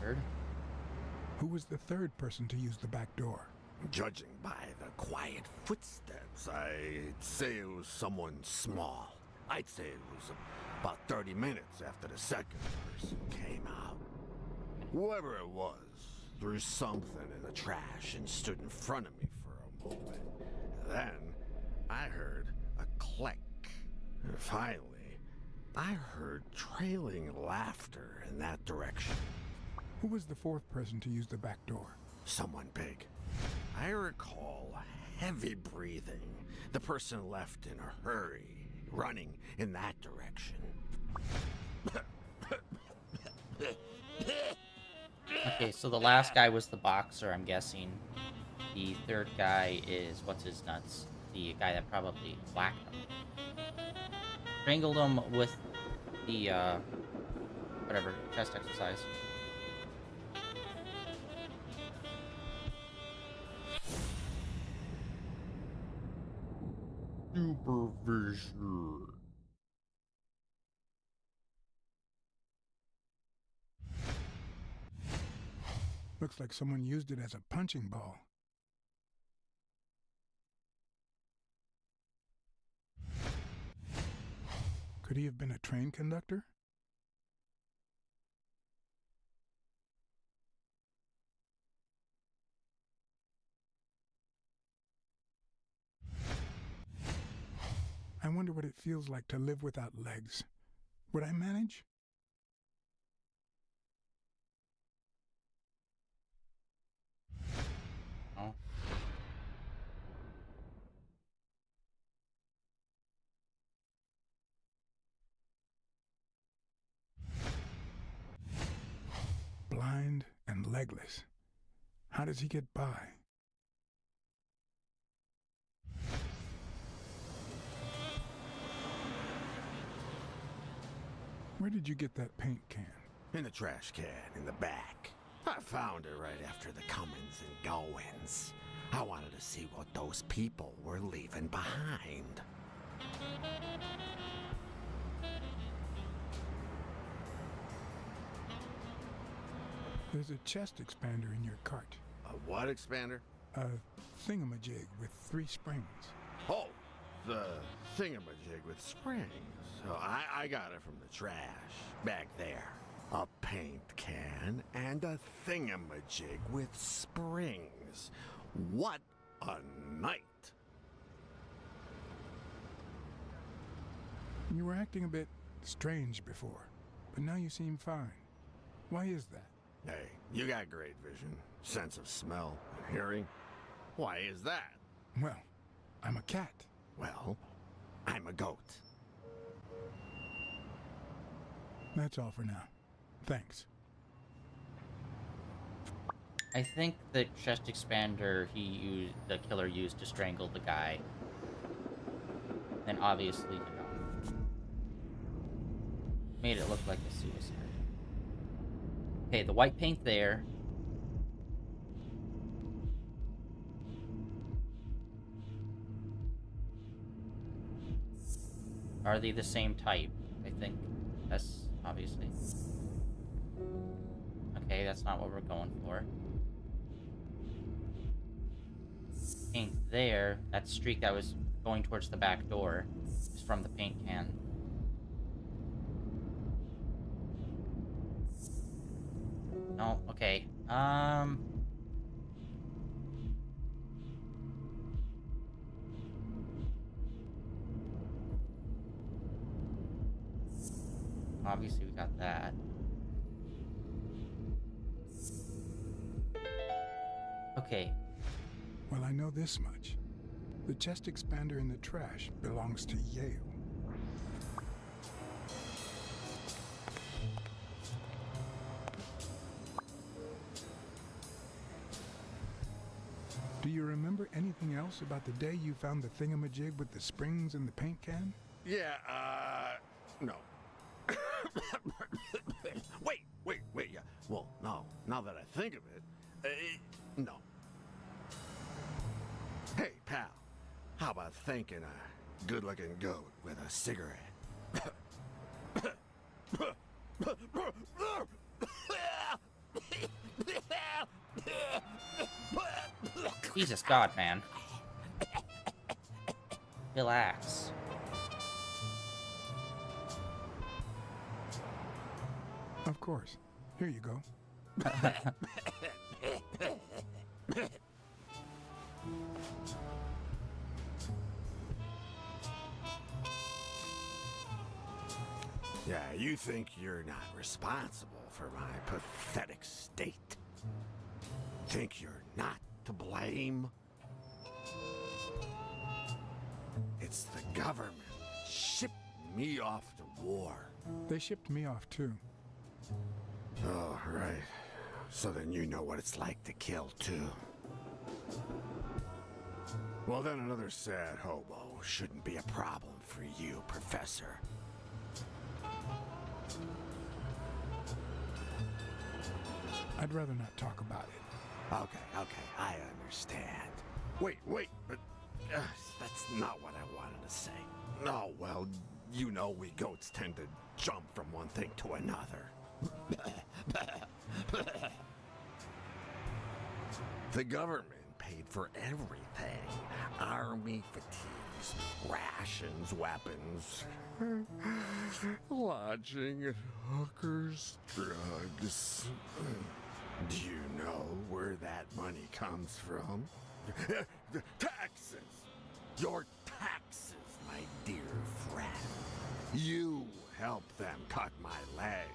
Third? Who was the third person to use the back door? Judging by the quiet footsteps, I'd say it was someone small. I'd say it was about 30 minutes after the second person came out. Whoever it was threw something in the trash and stood in front of me for a moment. Then I heard a click. And finally, I heard trailing laughter in that direction. Who was the fourth person to use the back door? Someone big. I recall heavy breathing. The person left in a hurry, running in that direction. Okay, so the last guy was the boxer, I'm guessing. The third guy is what's his nuts? The guy that probably whacked him. Strangled him with the whatever, chest exercise. Supervision. Looks like someone used it as a punching ball. Could he have been a train conductor? I wonder what it feels like to live without legs. Would I manage? Oh. Blind and legless. How does he get by? Where did you get that paint can? In the trash can in the back. I found it right after the comings and goings. I wanted to see what those people were leaving behind. There's a chest expander in your cart. A what expander? A thingamajig with 3 springs. Oh, the thingamajig with springs. Oh, I got it from the trash back there. A paint can and a thingamajig with springs. What a night! You were acting a bit strange before, but now you seem fine. Why is that? Hey, you got great vision, sense of smell, and hearing. Why is that? Well, I'm a cat. Well, I'm a goat. That's all for now. Thanks. I think the chest expander the killer used to strangle the guy. And obviously, made it look like a suicide. Okay, the white paint there. Are they the same type? I think that's obviously. Okay, that's not what we're going for. Paint there, that streak that was going towards the back door is from the paint can. No, okay. Obviously we got that. Okay. Well, I know this much. The chest expander in the trash belongs to Yale. Do you remember anything else about the day you found the thingamajig with the springs in the paint can? Yeah, no. wait, yeah. Well, no, now that I think of it, no. Hey, pal, how about thanking a good-looking goat with a cigarette? Jesus God, man. Relax. Of course. Here you go. Yeah, you think you're not responsible for my pathetic state? Think you're not to blame? It's the government shipped me off to war. They shipped me off too. Oh, right. So then you know what it's like to kill too. Well, then another sad hobo shouldn't be a problem for you, Professor. I'd rather not talk about it. Okay, I understand. Wait, but that's not what I wanted to say. Oh, well, you know we goats tend to jump from one thing to another. The government paid for everything. Army fatigues, rations, weapons, lodging at hookers, drugs. Do you know where that money comes from? The taxes! Your taxes, my dear friend. You helped them cut my legs.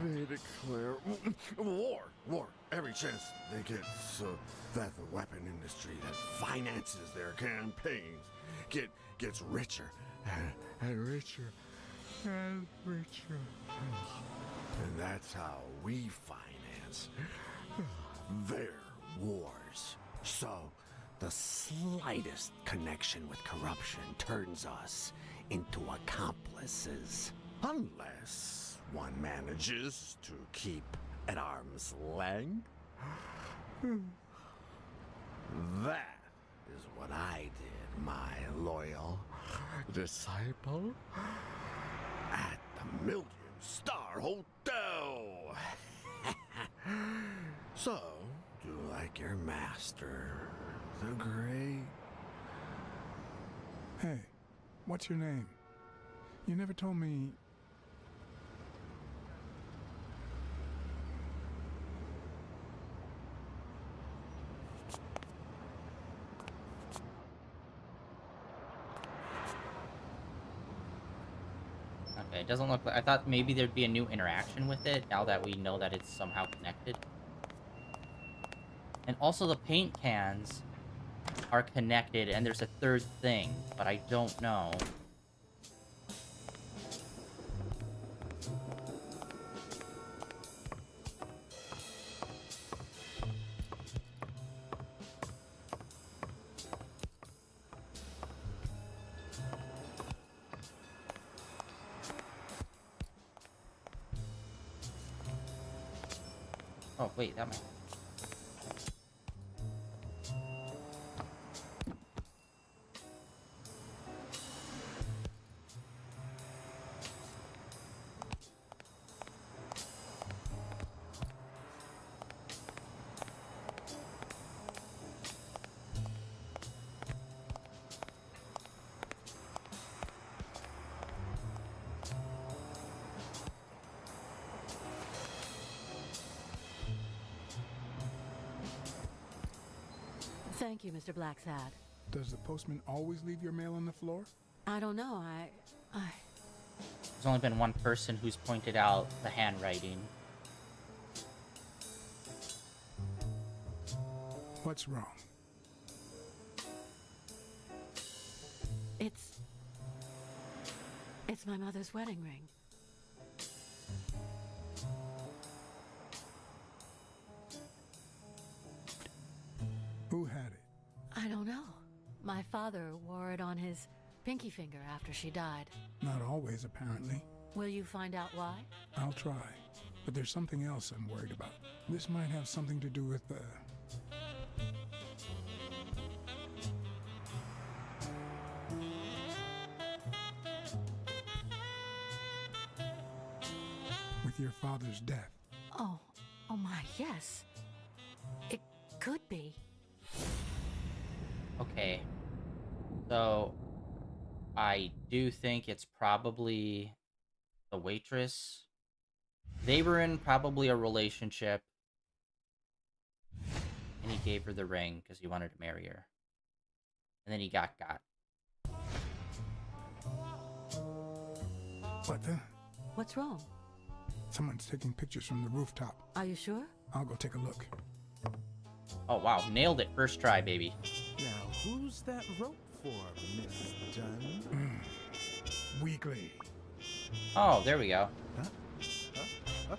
They declare war every chance they get so that the weapon industry that finances their campaigns gets richer and richer and richer. And that's how we finance their wars. So the slightest connection with corruption turns us into accomplices. Unless one manages to keep at arm's length. That is what I did. my loyal disciple at the Million Star Hotel. So, do you like your master, the great? Hey, what's your name? You never told me. Okay, it doesn't look like... I thought maybe there'd be a new interaction with it, now that we know that it's somehow connected. And also the paint cans are connected, and there's a third thing, but I don't know. Oh, wait, that might... Thank you, Mr. Blacksad. Does the postman always leave your mail on the floor? I don't know, There's only been one person who's pointed out the handwriting. What's wrong? It's my mother's wedding ring. Who had it? I don't know. My father wore it on his pinky finger after she died. Not always, apparently. Will you find out why? I'll try. But there's something else I'm worried about. This might have something to do with, with your father's death. Oh my, yes. It could be. Okay. So, I do think it's probably the waitress. They were in probably a relationship. And he gave her the ring because he wanted to marry her. And then he got. What the? What's wrong? Someone's taking pictures from the rooftop. Are you sure? I'll go take a look. Oh, wow. Nailed it. First try, baby. Now, who's that rope for, Miss Dunn? Weekly. Oh, there we go. What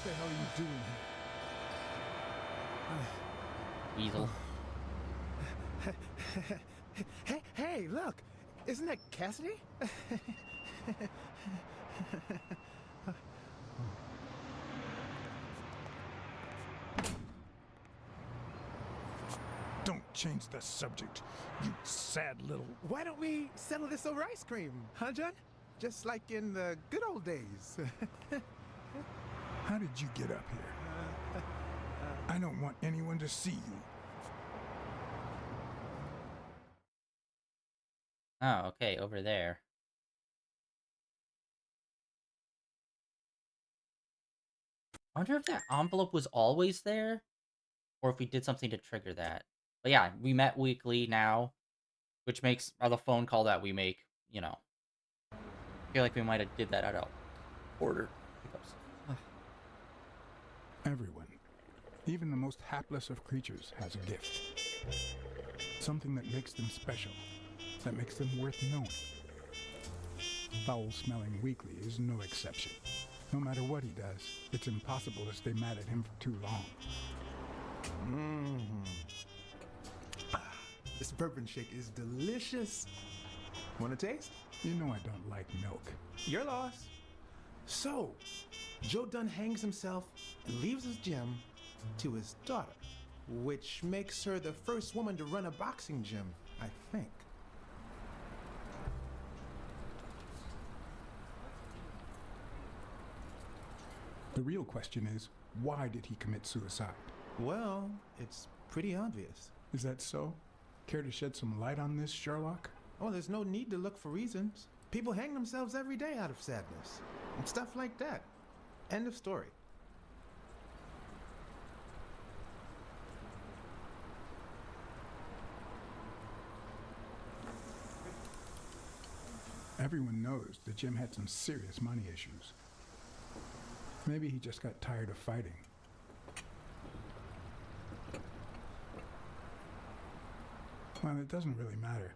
the hell are you doing here? Weasel. Hey, look! Isn't that Cassidy? Don't change the subject, you sad little... Why don't we settle this over ice cream, huh, John? Just like in the good old days. How did you get up here? I don't want anyone to see you. Oh, okay. Over there. I wonder if that envelope was always there, or if we did something to trigger that. But yeah, we met weekly now, which makes the phone call that we make, you know. I feel like we might have did that out of order. Hiccups. Everyone, even the most hapless of creatures, has a gift. Something that makes them special, that makes them worth knowing. Foul-smelling Weekly is no exception. No matter what he does, it's impossible to stay mad at him for too long. This bourbon shake is delicious. Want a taste? You know I don't like milk. Your loss. So, Joe Dunn hangs himself and leaves his gem to his daughter, which makes her the first woman to run a boxing gym, I think. The real question is, why did he commit suicide? Well, it's pretty obvious. Is that so? Care to shed some light on this, Sherlock? Oh, there's no need to look for reasons. People hang themselves every day out of sadness. And stuff like that. End of story. Everyone knows that Jim had some serious money issues. Maybe he just got tired of fighting. Well, it doesn't really matter.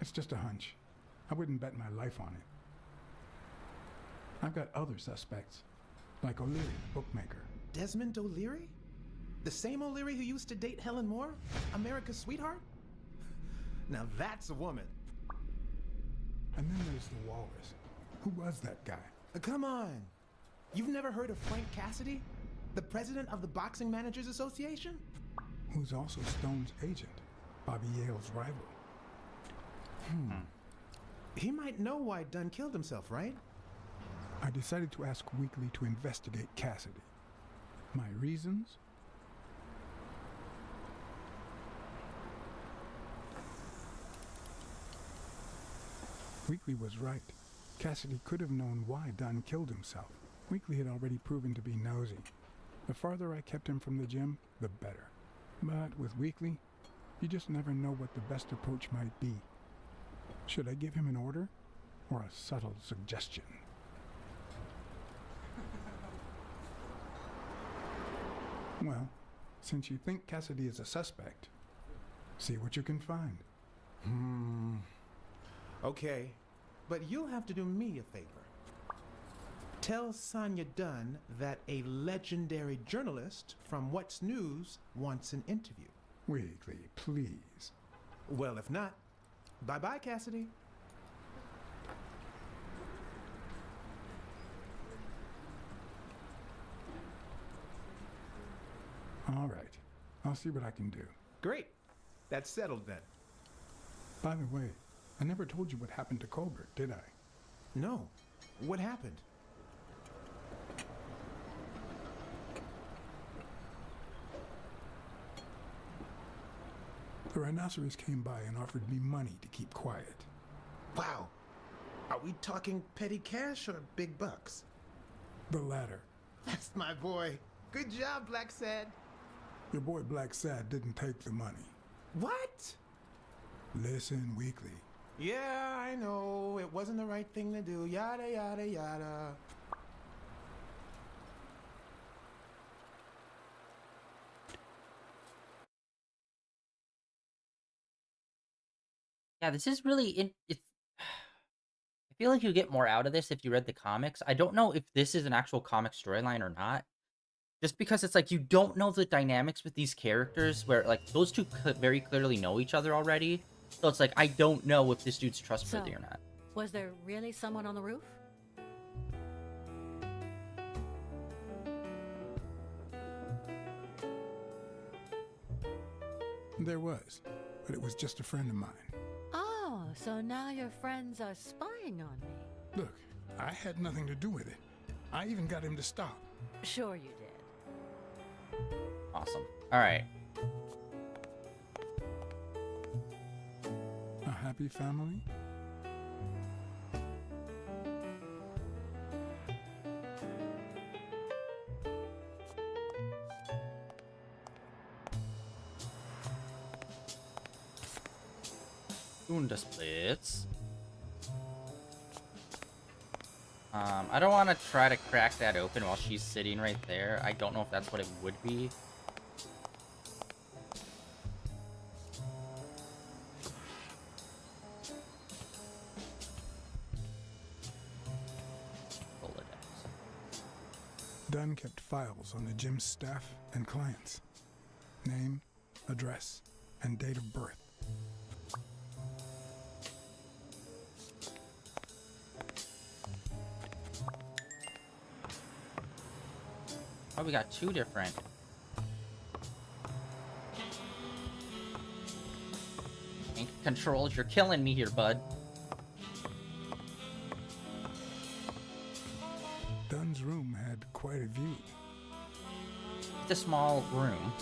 It's just a hunch. I wouldn't bet my life on it. I've got other suspects, like O'Leary, the bookmaker. Desmond O'Leary? The same O'Leary who used to date Helen Moore? America's sweetheart? Now that's a woman. And then there's the Walrus. Who was that guy? Come on. You've never heard of Frank Cassidy? The president of the Boxing Managers Association? Who's also Stone's agent, Bobby Yale's rival. He might know why Dunn killed himself, right? I decided to ask Weekly to investigate Cassidy. My reasons? Weekly was right. Cassidy could have known why Dunn killed himself. Weekly had already proven to be nosy. The farther I kept him from the gym, the better. But with Weekly, you just never know what the best approach might be. Should I give him an order or a subtle suggestion? Well, since you think Cassidy is a suspect, see what you can find. Okay, but you'll have to do me a favor. Tell Sonia Dunn that a legendary journalist from What's News wants an interview. Weekly, please. Well, if not, bye-bye, Cassidy. All right, I'll see what I can do. Great. That's settled then. By the way, I never told you what happened to Colbert, did I? No. What happened? The rhinoceros came by and offered me money to keep quiet. Wow. Are we talking petty cash or big bucks? The latter. That's my boy. Good job, Blacksad. Your boy Blacksad didn't take the money. What? Listen, Weekly. Yeah, I know. It wasn't the right thing to do. Yada, yada, yada. Yeah, this is really it's. I feel like you get more out of this if you read the comics. I don't know if this is an actual comic storyline or not. Just because it's like you don't know the dynamics with these characters where like those two very clearly know each other already. So it's like I don't know if this dude's trustworthy or not. Was there really someone on the roof? There was, but it was just a friend of mine. Oh, so now your friends are spying on me. Look, I had nothing to do with it. I even got him to stop. Sure you did. Awesome. All right. A happy family? Unda splits. I don't want to try to crack that open while she's sitting right there. I don't know if that's what it would be. Dunn kept files on the gym's staff and clients. Name, address, and date of birth. Oh, we got two different. controls. You're killing me here, bud. Dunn's room had quite a view. It's a small room.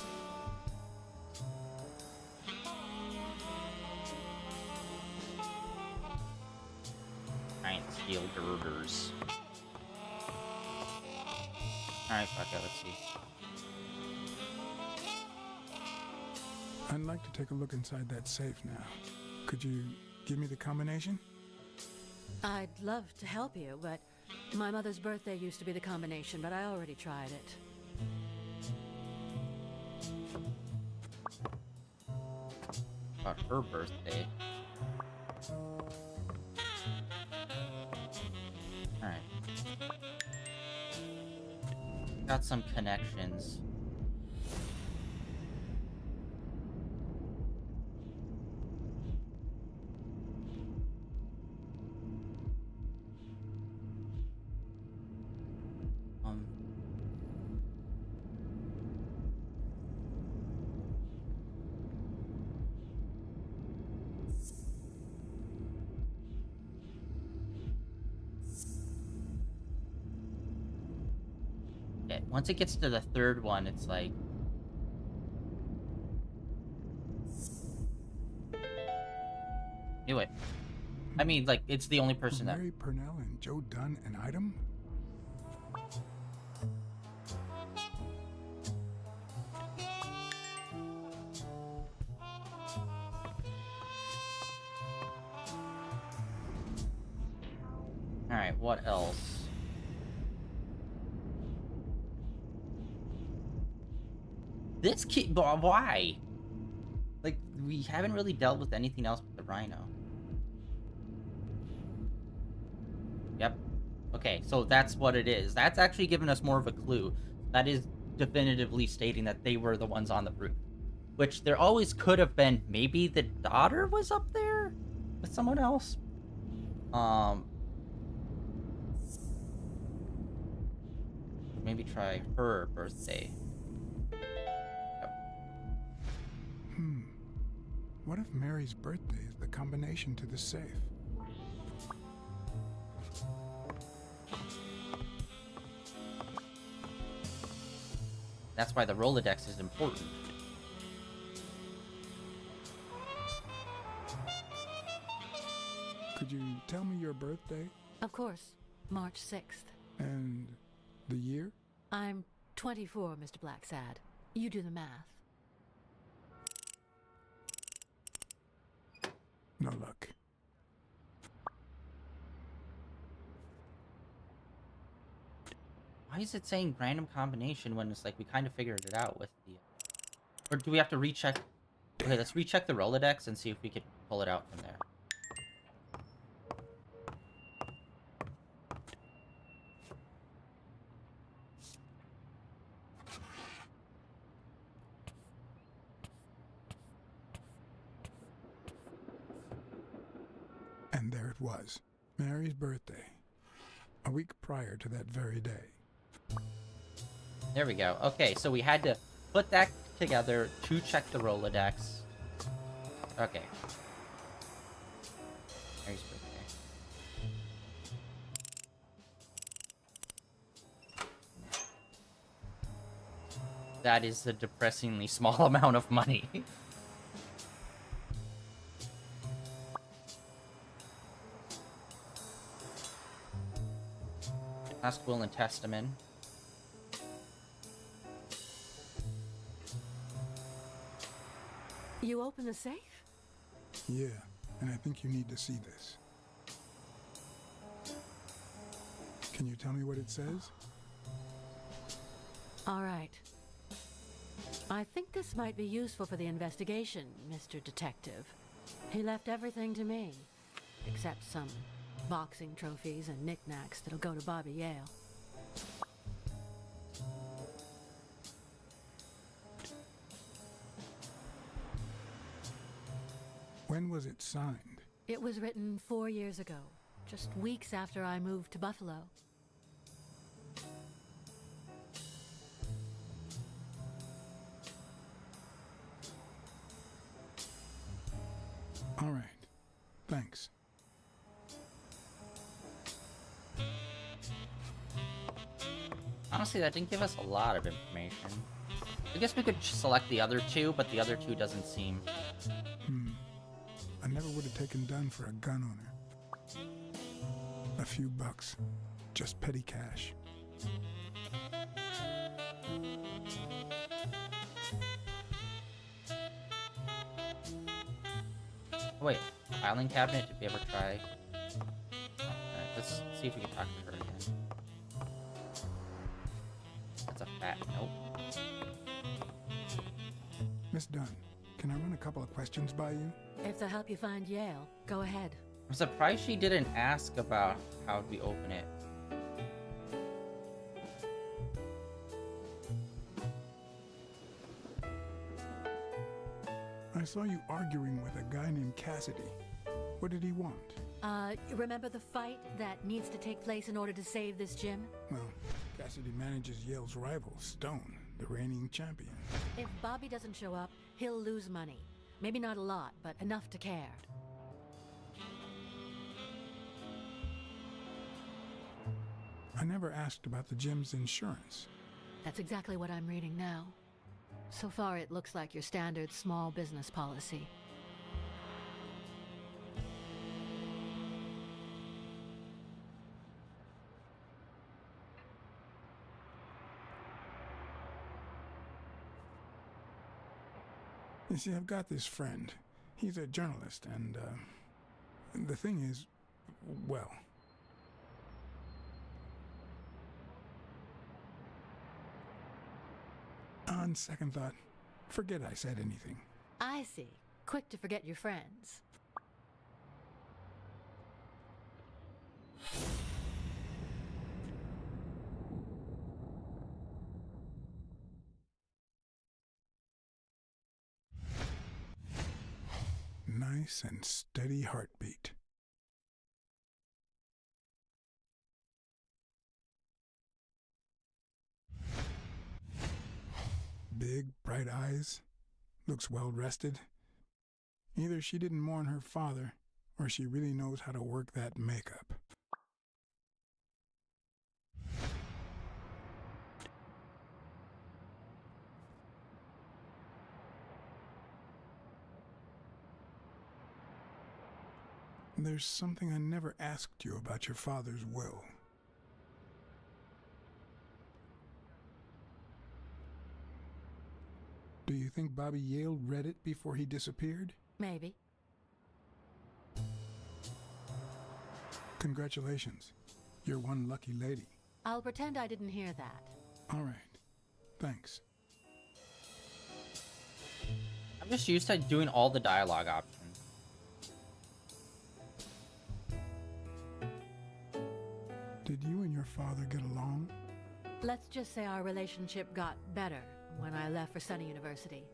Giant steel girders. Alright, fuck it, let's see. I'd like to take a look inside that safe now. Could you give me the combination? I'd love to help you, but my mother's birthday used to be the combination, but I already tried it. About her birthday. Alright. Got some connections. Once it gets to the third one, it's like... Knew it. I mean, like, it's the only person that... Mary Purnell and Joe Dunn an item? Alright, what else? This kid, why? Like, we haven't really dealt with anything else but the rhino. Yep. Okay, so that's what it is. That's actually given us more of a clue. That is definitively stating that they were the ones on the roof. Which there always could have been, maybe the daughter was up there with someone else. Maybe try her birthday. What if Mary's birthday is the combination to the safe? That's why the Rolodex is important. Could you tell me your birthday? Of course. March 6th. And the year? I'm 24, Mr. Blacksad. You do the math. No luck. Why is it saying random combination when it's like we kind of figured it out with the... Or do we have to recheck... Okay, let's recheck the Rolodex and see if we could pull it out from there. And there it was. Mary's birthday. A week prior to that very day. There we go. Okay, so we had to put that together to check the Rolodex. Okay. Mary's birthday. That is a depressingly small amount of money. Last will and testament. You open the safe? Yeah, and I think you need to see this. Can you tell me what it says? All right. I think this might be useful for the investigation, Mr. Detective. He left everything to me, except some boxing trophies and knickknacks that'll go to Bobby Yale. When was it signed? It was written 4 years ago, just weeks after I moved to Buffalo. All right. Thanks. Honestly, that didn't give us a lot of information. I guess we could select the other two, but the other two doesn't seem... I never would have taken Dunn for a gun owner. A few bucks. Just petty cash. Wait, filing cabinet, did we ever try? Alright, let's see if we can talk to her again. That's a fat nope. Miss Dunn, can I run a couple of questions by you? If they'll help you find Yale, go ahead. I'm surprised she didn't ask about how we open it. I saw you arguing with a guy named Cassidy. What did he want? Remember the fight that needs to take place in order to save this gym? Well, Cassidy manages Yale's rival, Stone, the reigning champion. If Bobby doesn't show up, he'll lose money. Maybe not a lot, but enough to care. I never asked about the gym's insurance. That's exactly what I'm reading now. So far, it looks like your standard small business policy. You see, I've got this friend. He's a journalist, and the thing is, well... On second thought, forget I said anything. I see. Quick to forget your friends. Nice and steady heartbeat. Big, bright eyes. Looks well rested. Either she didn't mourn her father, or she really knows how to work that makeup. There's something I never asked you about your father's will. Do you think Bobby Yale read it before he disappeared? Maybe. Congratulations. You're one lucky lady. I'll pretend I didn't hear that. All right. Thanks. I'm just used to doing all the dialogue options. Did you and your father get along? Let's just say our relationship got better when I left for Sunny University.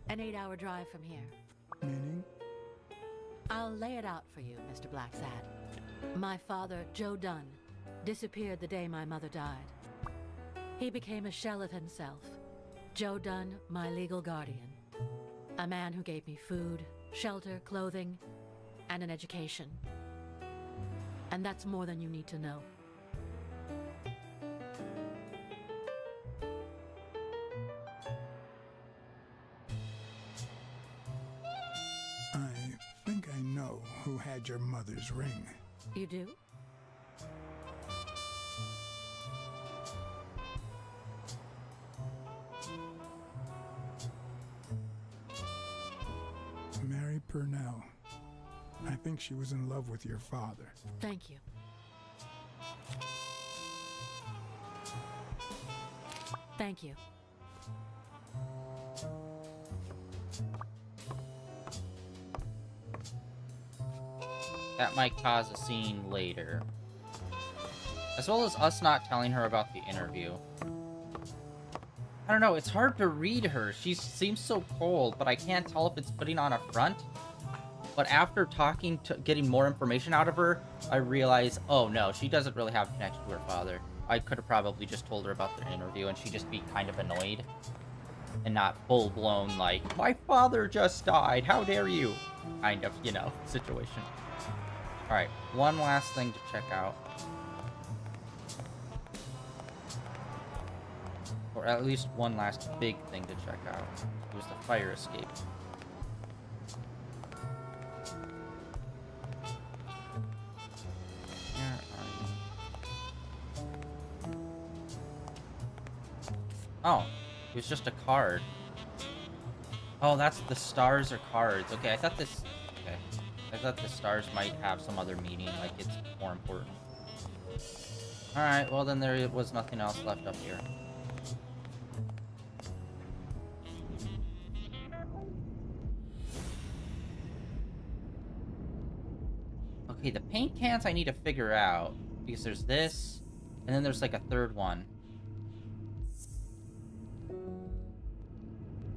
An 8-hour drive from here. Meaning? I'll lay it out for you, Mr. Blacksad. My father, Joe Dunn, disappeared the day my mother died. He became a shell of himself. Joe Dunn, my legal guardian. A man who gave me food, shelter, clothing, and an education. And that's more than you need to know. I think I know who had your mother's ring. You do? Mary Purnell. I think she was in love with your father. Thank you. Thank you. That might cause a scene later. As well as us not telling her about the interview. I don't know, it's hard to read her. She seems so cold, but I can't tell if it's putting on a front. But after getting more information out of her, I realize, oh no, she doesn't really have a connection to her father. I could have probably just told her about the interview and she'd just be kind of annoyed. And not full-blown like, my father just died, how dare you? kind of, you know, situation. Alright, one last thing to check out. Or at least one last big thing to check out. It was the fire escape. Where are you? Oh, it was just a card. Oh, that's the stars are cards. Okay, I thought the stars might have some other meaning, like it's more important. Alright, well then there was nothing else left up here. Okay, the paint cans I need to figure out. Because there's this, and then there's like a third one.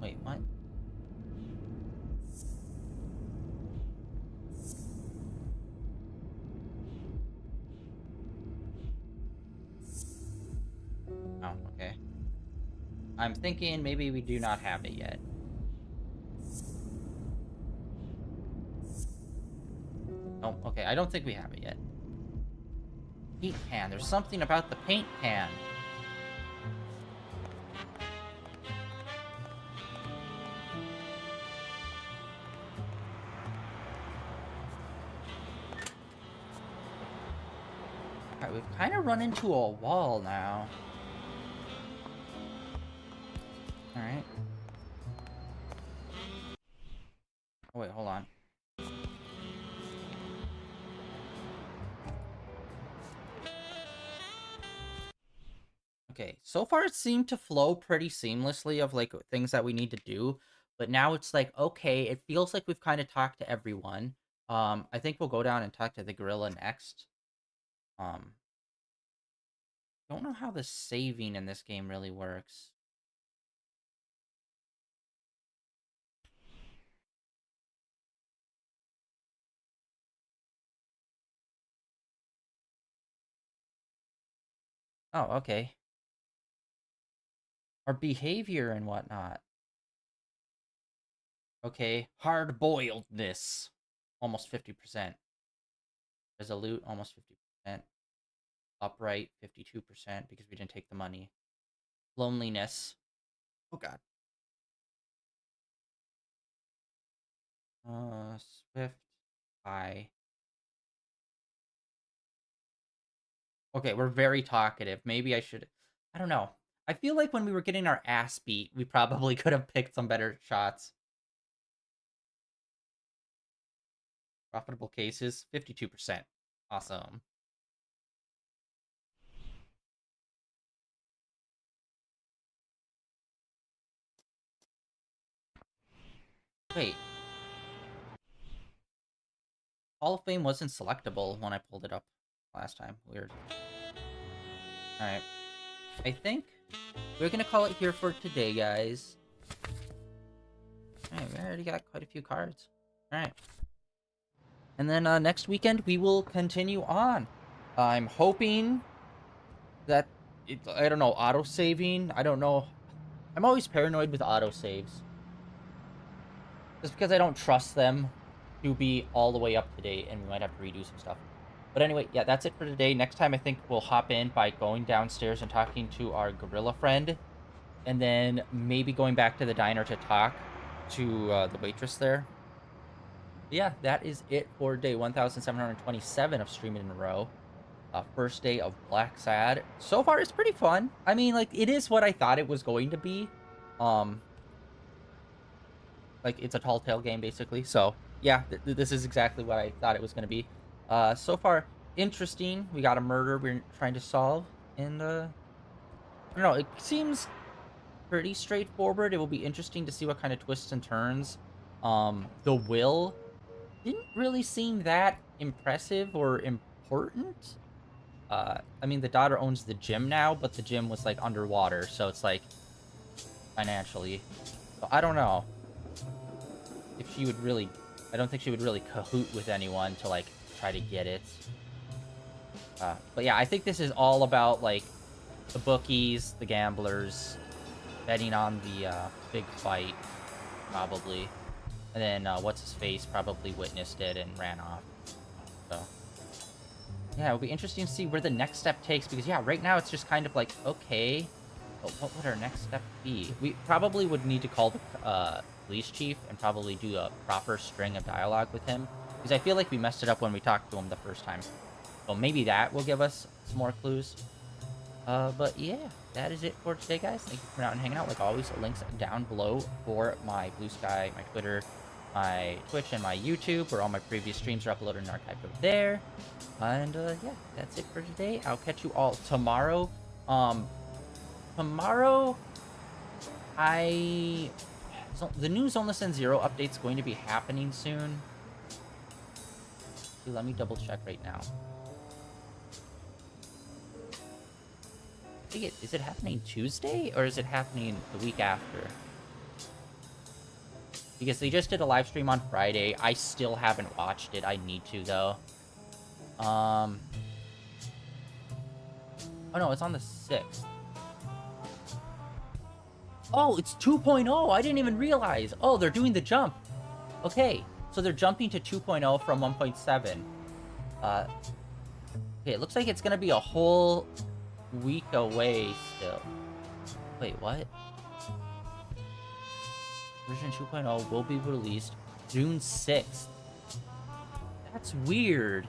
Wait, what? Oh, okay. I'm thinking maybe we do not have it yet. Oh, okay, I don't think we have it yet. Paint can. There's something about the paint can. Alright, we've kind of run into a wall now. Alright. Oh, wait, hold on. Okay, so far it seemed to flow pretty seamlessly of, like, things that we need to do. But now it's like, okay, it feels like we've kind of talked to everyone. I think we'll go down and talk to the gorilla next. Don't know how the saving in this game really works. Oh, okay. Our behavior and whatnot. Okay, hard-boiledness. Almost 50%. Resolute, almost 50%. Upright, 52%, because we didn't take the money. Loneliness. Oh, God. Swift. High. Okay, we're very talkative. Maybe I should... I don't know. I feel like when we were getting our ass beat, we probably could have picked some better shots. Profitable cases, 52%. Awesome. Wait. Hall of Fame wasn't selectable when I pulled it up last time. Weird. Alright. I think we're gonna call it here for today, guys. Alright, we already got quite a few cards. Alright. And then next weekend, we will continue on. I'm hoping that, I don't know, auto-saving? I don't know. I'm always paranoid with auto-saves. Just because I don't trust them to be all the way up to date, and we might have to redo some stuff. But anyway, yeah, that's it for today. Next time, I think we'll hop in by going downstairs and talking to our gorilla friend. And then maybe going back to the diner to talk to the waitress there. But yeah, that is it for day 1727 of streaming in a row. First day of Blacksad. So far, it's pretty fun. I mean, like, it is what I thought it was going to be. Like, it's a tall tale game, basically. So, yeah, this is exactly what I thought it was going to be. So far, interesting. We got a murder we're trying to solve. And, I don't know, it seems pretty straightforward. It will be interesting to see what kind of twists and turns. The will didn't really seem that impressive or important. I mean, the daughter owns the gym now, but the gym was, like, underwater. So it's, like, financially. So I don't know if she would really... I don't think she would really cahoot with anyone to, like, try to get it. But yeah, I think this is all about, like, the bookies, the gamblers, betting on the big fight, probably. And then, what's-his-face probably witnessed it and ran off. So, yeah, it'll be interesting to see where the next step takes, because, yeah, right now it's just kind of like, okay, but what would our next step be? We probably would need to call the police chief and probably do a proper string of dialogue with him, because I feel like we messed it up when we talked to him the first time. So maybe that will give us some more clues. But yeah, that is it for today, guys. Thank you for coming out and hanging out. Like always, links down below for my Blue Sky, my Twitter, my Twitch, and my YouTube, where all my previous streams are uploaded and archived over there. And yeah, that's it for today. I'll catch you all tomorrow. Tomorrow, the new Zoneless Zero update's going to be happening soon. Let me double check right now. Is it happening Tuesday, or is it happening the week after? Because they just did a live stream on Friday. I still haven't watched it. I need to, though. Oh, no, it's on the 6th. Oh, it's 2.0. I didn't even realize. Oh, they're doing the jump. Okay, so they're jumping to 2.0 from 1.7. Okay, it looks like it's going to be a whole week away still. Wait, what? Version 2.0 will be released June 6th. That's weird.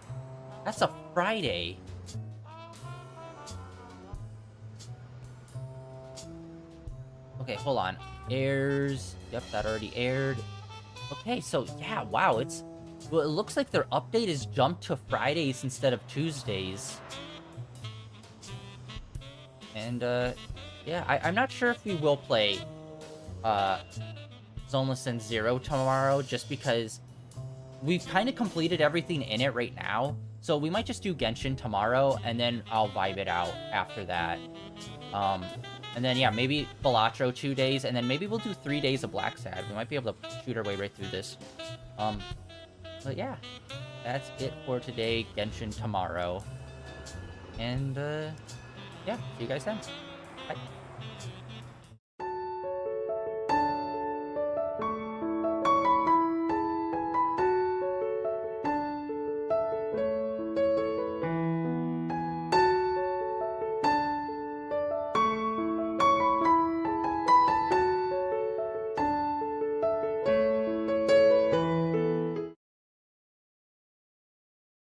That's a Friday. Okay, hold on. Airs. Yep, that already aired. Okay, so yeah, wow, well, it looks like their update is jumped to Fridays instead of Tuesdays. And, yeah, I'm not sure if we will play, Zoneless Zero tomorrow, just because we've kind of completed everything in it right now. So we might just do Genshin tomorrow, and then I'll vibe it out after that. And then, yeah, maybe Balatro 2 days, and then maybe we'll do 3 days of Blacksad. We might be able to shoot our way right through this. But yeah, that's it for today. Genshin tomorrow. And, yeah, see you guys then.